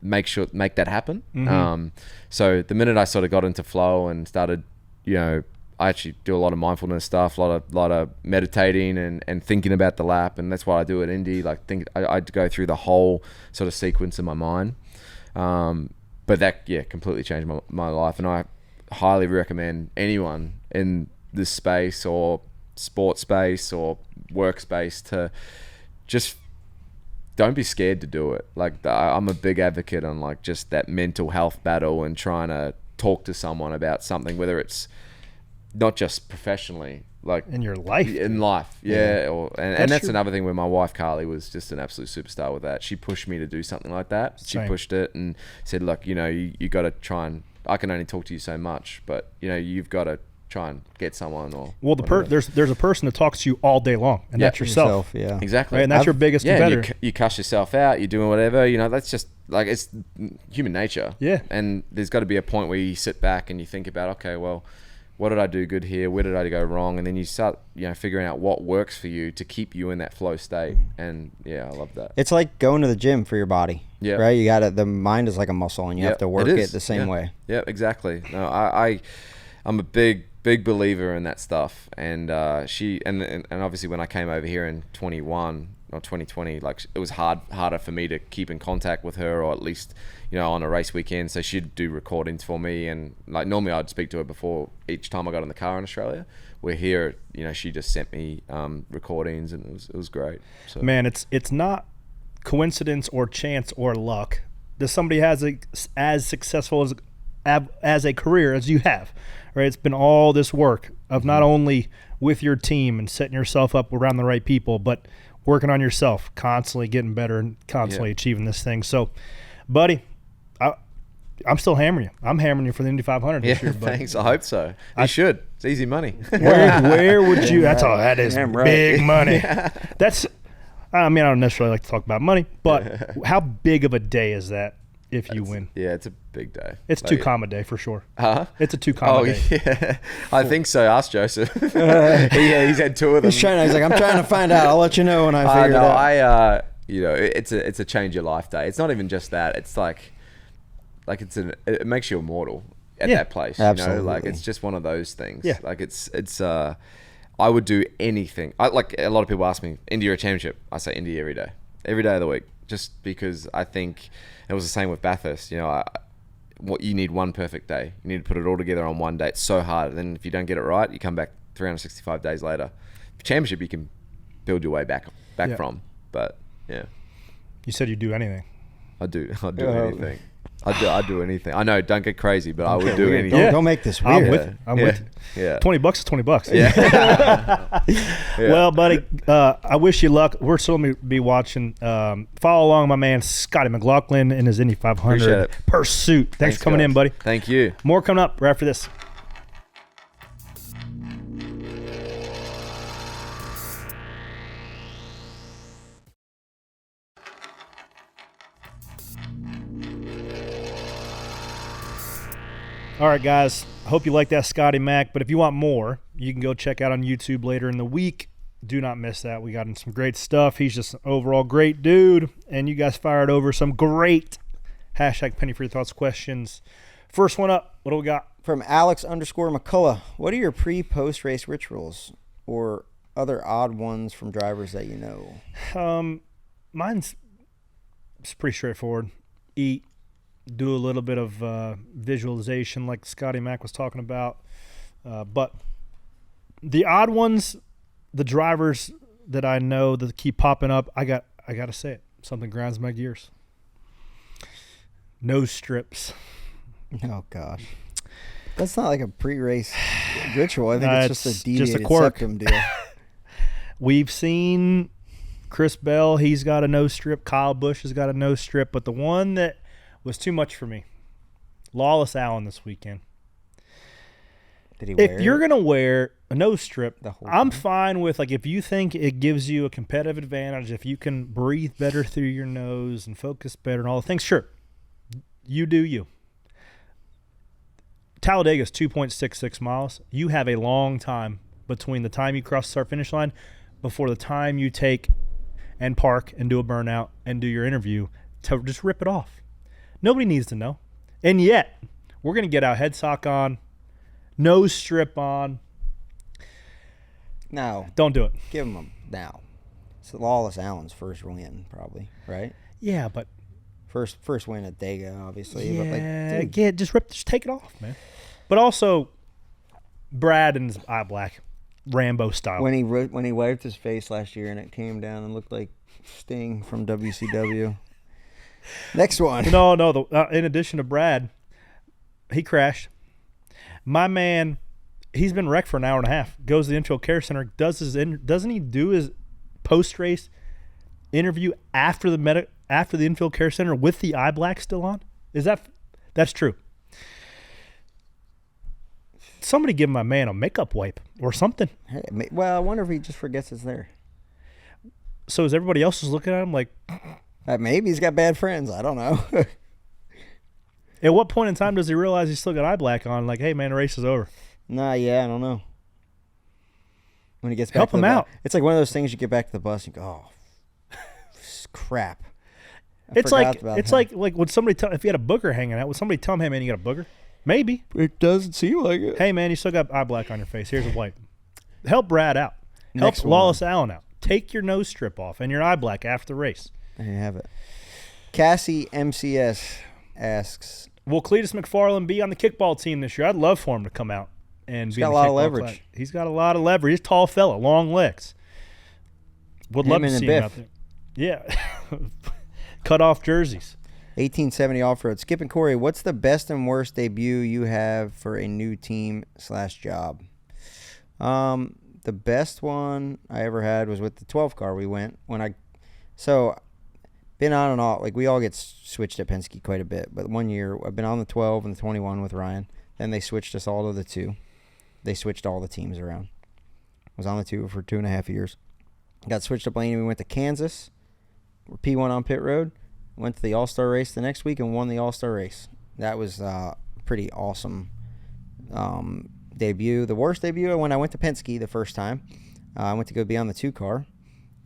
make that happen. Mm-hmm. So the minute I sort of got into flow and started, I actually do a lot of mindfulness stuff, a lot of meditating and thinking about the lap, and that's what I do at Indy. Like I go through the whole sort of sequence in my mind. But that, completely changed my life. And I highly recommend anyone in this space or sports space or workspace to just don't be scared to do it. Like I'm a big advocate on like just that mental health battle and trying to talk to someone about something, whether it's not just professionally, like in your life. In life, and that's another thing where my wife Carly was just an absolute superstar with that. She pushed me to do something like that. She pushed it and said, look, you got to try and, I can only talk to you so much, but you've got to try and get someone or there's a person that talks to you all day long, and that's yourself. Yeah, exactly. Right, and that's your biggest competitor. You cuss yourself out, you're doing whatever, that's just like it's human nature. Yeah, and there's got to be a point where you sit back and you think about, okay, well, what did I do good here? Where did I go wrong? And then you start, figuring out what works for you to keep you in that flow state. And I love that. It's like going to the gym for your body. Yeah. Right. You got the mind is like a muscle, and you have to work it the same way. Yeah, exactly. No, I'm a big big believer in that stuff, and she and obviously when I came over here in 21 or 2020, like it was harder for me to keep in contact with her, or at least on a race weekend. So she'd do recordings for me, and like normally I'd speak to her before each time I got in the car in Australia. We're here, she just sent me recordings, and it was great. So. Man, it's not coincidence or chance or luck that somebody has as successful as a career as you have, right? It's been all this work of not only with your team and setting yourself up around the right people, but working on yourself, constantly getting better and constantly achieving this thing. So, buddy, I'm still hammering you. I'm hammering you for the Indy 500 this year, buddy. Thanks. I hope so. You should. It's easy money. Where would you? That's all. That is Damn right. big money. That's. I mean, I don't necessarily like to talk about money, but how big of a day is that if you win? Yeah, it's a big day. It's like, 2 day for sure. Huh? It's a 2 day. Yeah. I think so. Ask Joseph. He's had 2 of them. He's like, I'm trying to find out. I'll let you know when I figure it out. It's a change your life day. It's not even just that. It's like it makes you immortal at that place. Absolutely. Like it's just one of those things. Yeah. Like it's I would do anything. Like a lot of people ask me, Indy or championship? I say Indy every day of the week, just because I think it was the same with Bathurst. What you need one perfect day. You need to put it all together on one day. It's so hard. And then if you don't get it right, you come back 365 days later. Championship, you can build your way back from. But yeah, You said you'd do anything. I'd do anything. I'd do anything. I know, don't get crazy, but I would do anything. Don't make this weird. I'm with you. Yeah. $20 is $20. Yeah. Well, buddy, I wish you luck. We're still going to be watching. Follow along my man Scotty McLaughlin in his Indy 500 pursuit. Thanks for coming in, buddy. Thank you. More coming up right after this. All right, guys. Hope you like that Scotty Mac. But if you want more, you can go check out on YouTube later in the week. Do not miss that. We got him some great stuff. He's just an overall great dude. And you guys fired over some great #Penny for your thoughts questions. First one up. What do we got? From Alex_McCullough. What are your pre-post race rituals or other odd ones from drivers that you know? Mine's pretty straightforward. Eat. Do a little bit of visualization like Scotty Mac was talking about. But the odd ones, the drivers that I know that keep popping up, I got to say it. Something grinds my gears. Nose strips. Oh, gosh. That's not like a pre-race ritual. I think it's just a deviated quirk. septum deal. We've seen Chris Bell. He's got a nose strip. Kyle Busch has got a nose strip. But the one that was too much for me, Lawless Alan this weekend. Did he wear If you're going to wear a nose strip, I'm time? fine with, like, if you think it gives you a competitive advantage, if you can breathe better through your nose and focus better and all the things, sure. You do you. Talladega is 2.66 miles. You have a long time between the time you cross the start-finish line before the time you take and park and do a burnout and do your interview to just rip it off. Nobody needs to know. And yet, we're going to get our head sock on, nose strip on. No. Don't do it. Give him a now. It's Lawless Allen's first win, probably, right? Yeah, but First win at Dega, obviously. yeah, But like, just take it off, man. But also, Brad and his eye black, Rambo style. when he wiped his face last year and it came down and looked like Sting from WCW. Next one. No. In addition to Brad, he crashed. My man, he's been wrecked for an hour and a half. Goes to the infield care center. Doesn't he do his post race interview after the infield care center with the eye black still on? That's true. Somebody give my man a makeup wipe or something. Well, I wonder if he just forgets it's there. So is everybody else just looking at him like? Maybe he's got bad friends. I don't know. At what point in time does he realize he's still got eye black on? Like, hey man, the race is over. Yeah, I don't know. When he gets back, help him out. It's like one of those things you get back to the bus and you go, oh, crap. It's like when somebody if you had a booger hanging out, would somebody tell him, hey man, you got a booger? Maybe. It doesn't seem like it. Hey, man, you still got eye black on your face. Here's a wipe. Help Brad out. Next Help one. Lawless Allen out. Take your nose strip off and your eye black after the race. There you have it. Cassie MCS asks, Will Cleetus McFarland be on the kickball team this year? I'd love for him to come out and be got in a the lot of kickball leverage. class. He's got a lot of leverage. He's a tall fella, long legs. Would love to and see Biff. him out there. Yeah. Cut off jerseys. 1870 Off-Road. Skip and Corey, what's the best and worst debut you have for a new team / job? The best one I ever had was with the 12 car we went. Been on and off. Like, we all get switched at Penske quite a bit. But one year, I've been on the 12 and the 21 with Ryan. Then they switched us all to the 2. They switched all the teams around. Was on the 2 for 2.5 years. Got switched to Blaney. We went to Kansas. P1 on pit road. Went to the All-Star race the next week and won the All-Star race. That was pretty awesome debut. The worst debut, when I went to Penske the first time, I went to go be on the 2 car.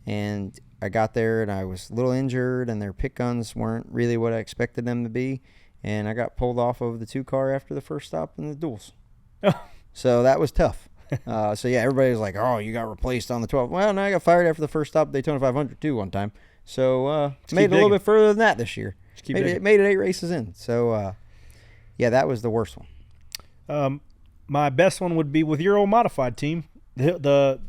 And I got there and I was a little injured and their pit guns weren't really what I expected them to be. And I got pulled off of the 2 car after the first stop in the duels. So that was tough. So, yeah, everybody was like, oh, you got replaced on the 12. Well, no, I got fired after the first stop at Daytona 500 too one time. So made it a little bit further than that this year. Made it 8 races in. So, yeah, that was the worst one. My best one would be with your old modified team, the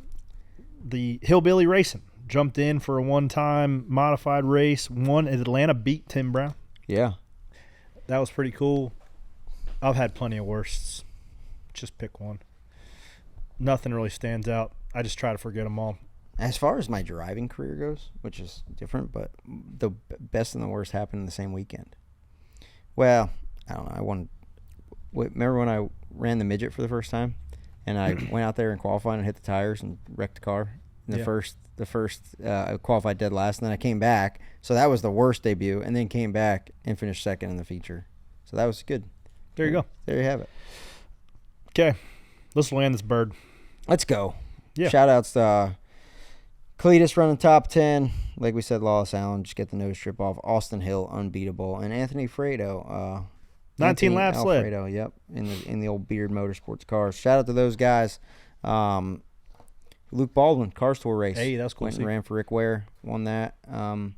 Hillbilly Racing. Jumped in for a one-time modified race, won at Atlanta, beat Tim Brown. Yeah. That was pretty cool. I've had plenty of worsts. Just pick one. Nothing really stands out. I just try to forget them all. As far as my driving career goes, which is different, but the best and the worst happened in the same weekend. Well, I don't know. Remember when I ran the midget for the first time? And I went out there and qualified and hit the tires and wrecked the car. The first qualified dead last, and then I came back. So that was the worst debut, and then came back and finished second in the feature. So that was good. There you go. There you have it. Okay, let's land this bird. Let's go. Yeah. Shout-outs to Cleetus running top 10. Like we said, Lawless Allen, just get the nose strip off. Austin Hill, unbeatable. And Anthony Fredo. 19 laps led. Fredo, yep, in the old Beard Motorsports cars. Shout-out to those guys. Luke Baldwin, Cars Tour race. Hey, that's cool. Went and ran for Rick Ware, won that. A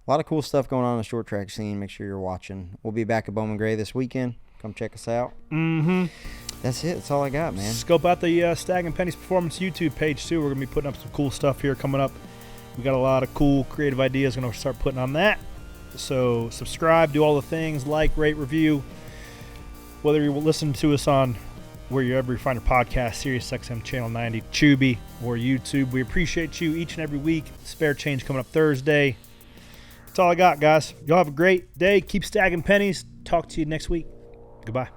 lot of cool stuff going on in the short track scene. Make sure you're watching. We'll be back at Bowman Gray this weekend. Come check us out. Mm-hmm. That's it. That's all I got, man. Scope out the Stag and Pennies Performance YouTube page, too. We're going to be putting up some cool stuff here coming up. We got a lot of cool, creative ideas. Going to start putting on that. So subscribe, do all the things, like, rate, review. Whether you listen to us on wherever you find your podcast, Sirius XM Channel 90, Tubi, or YouTube. We appreciate you each and every week. Spare change coming up Thursday. That's all I got, guys. Y'all have a great day. Keep stagging pennies. Talk to you next week. Goodbye.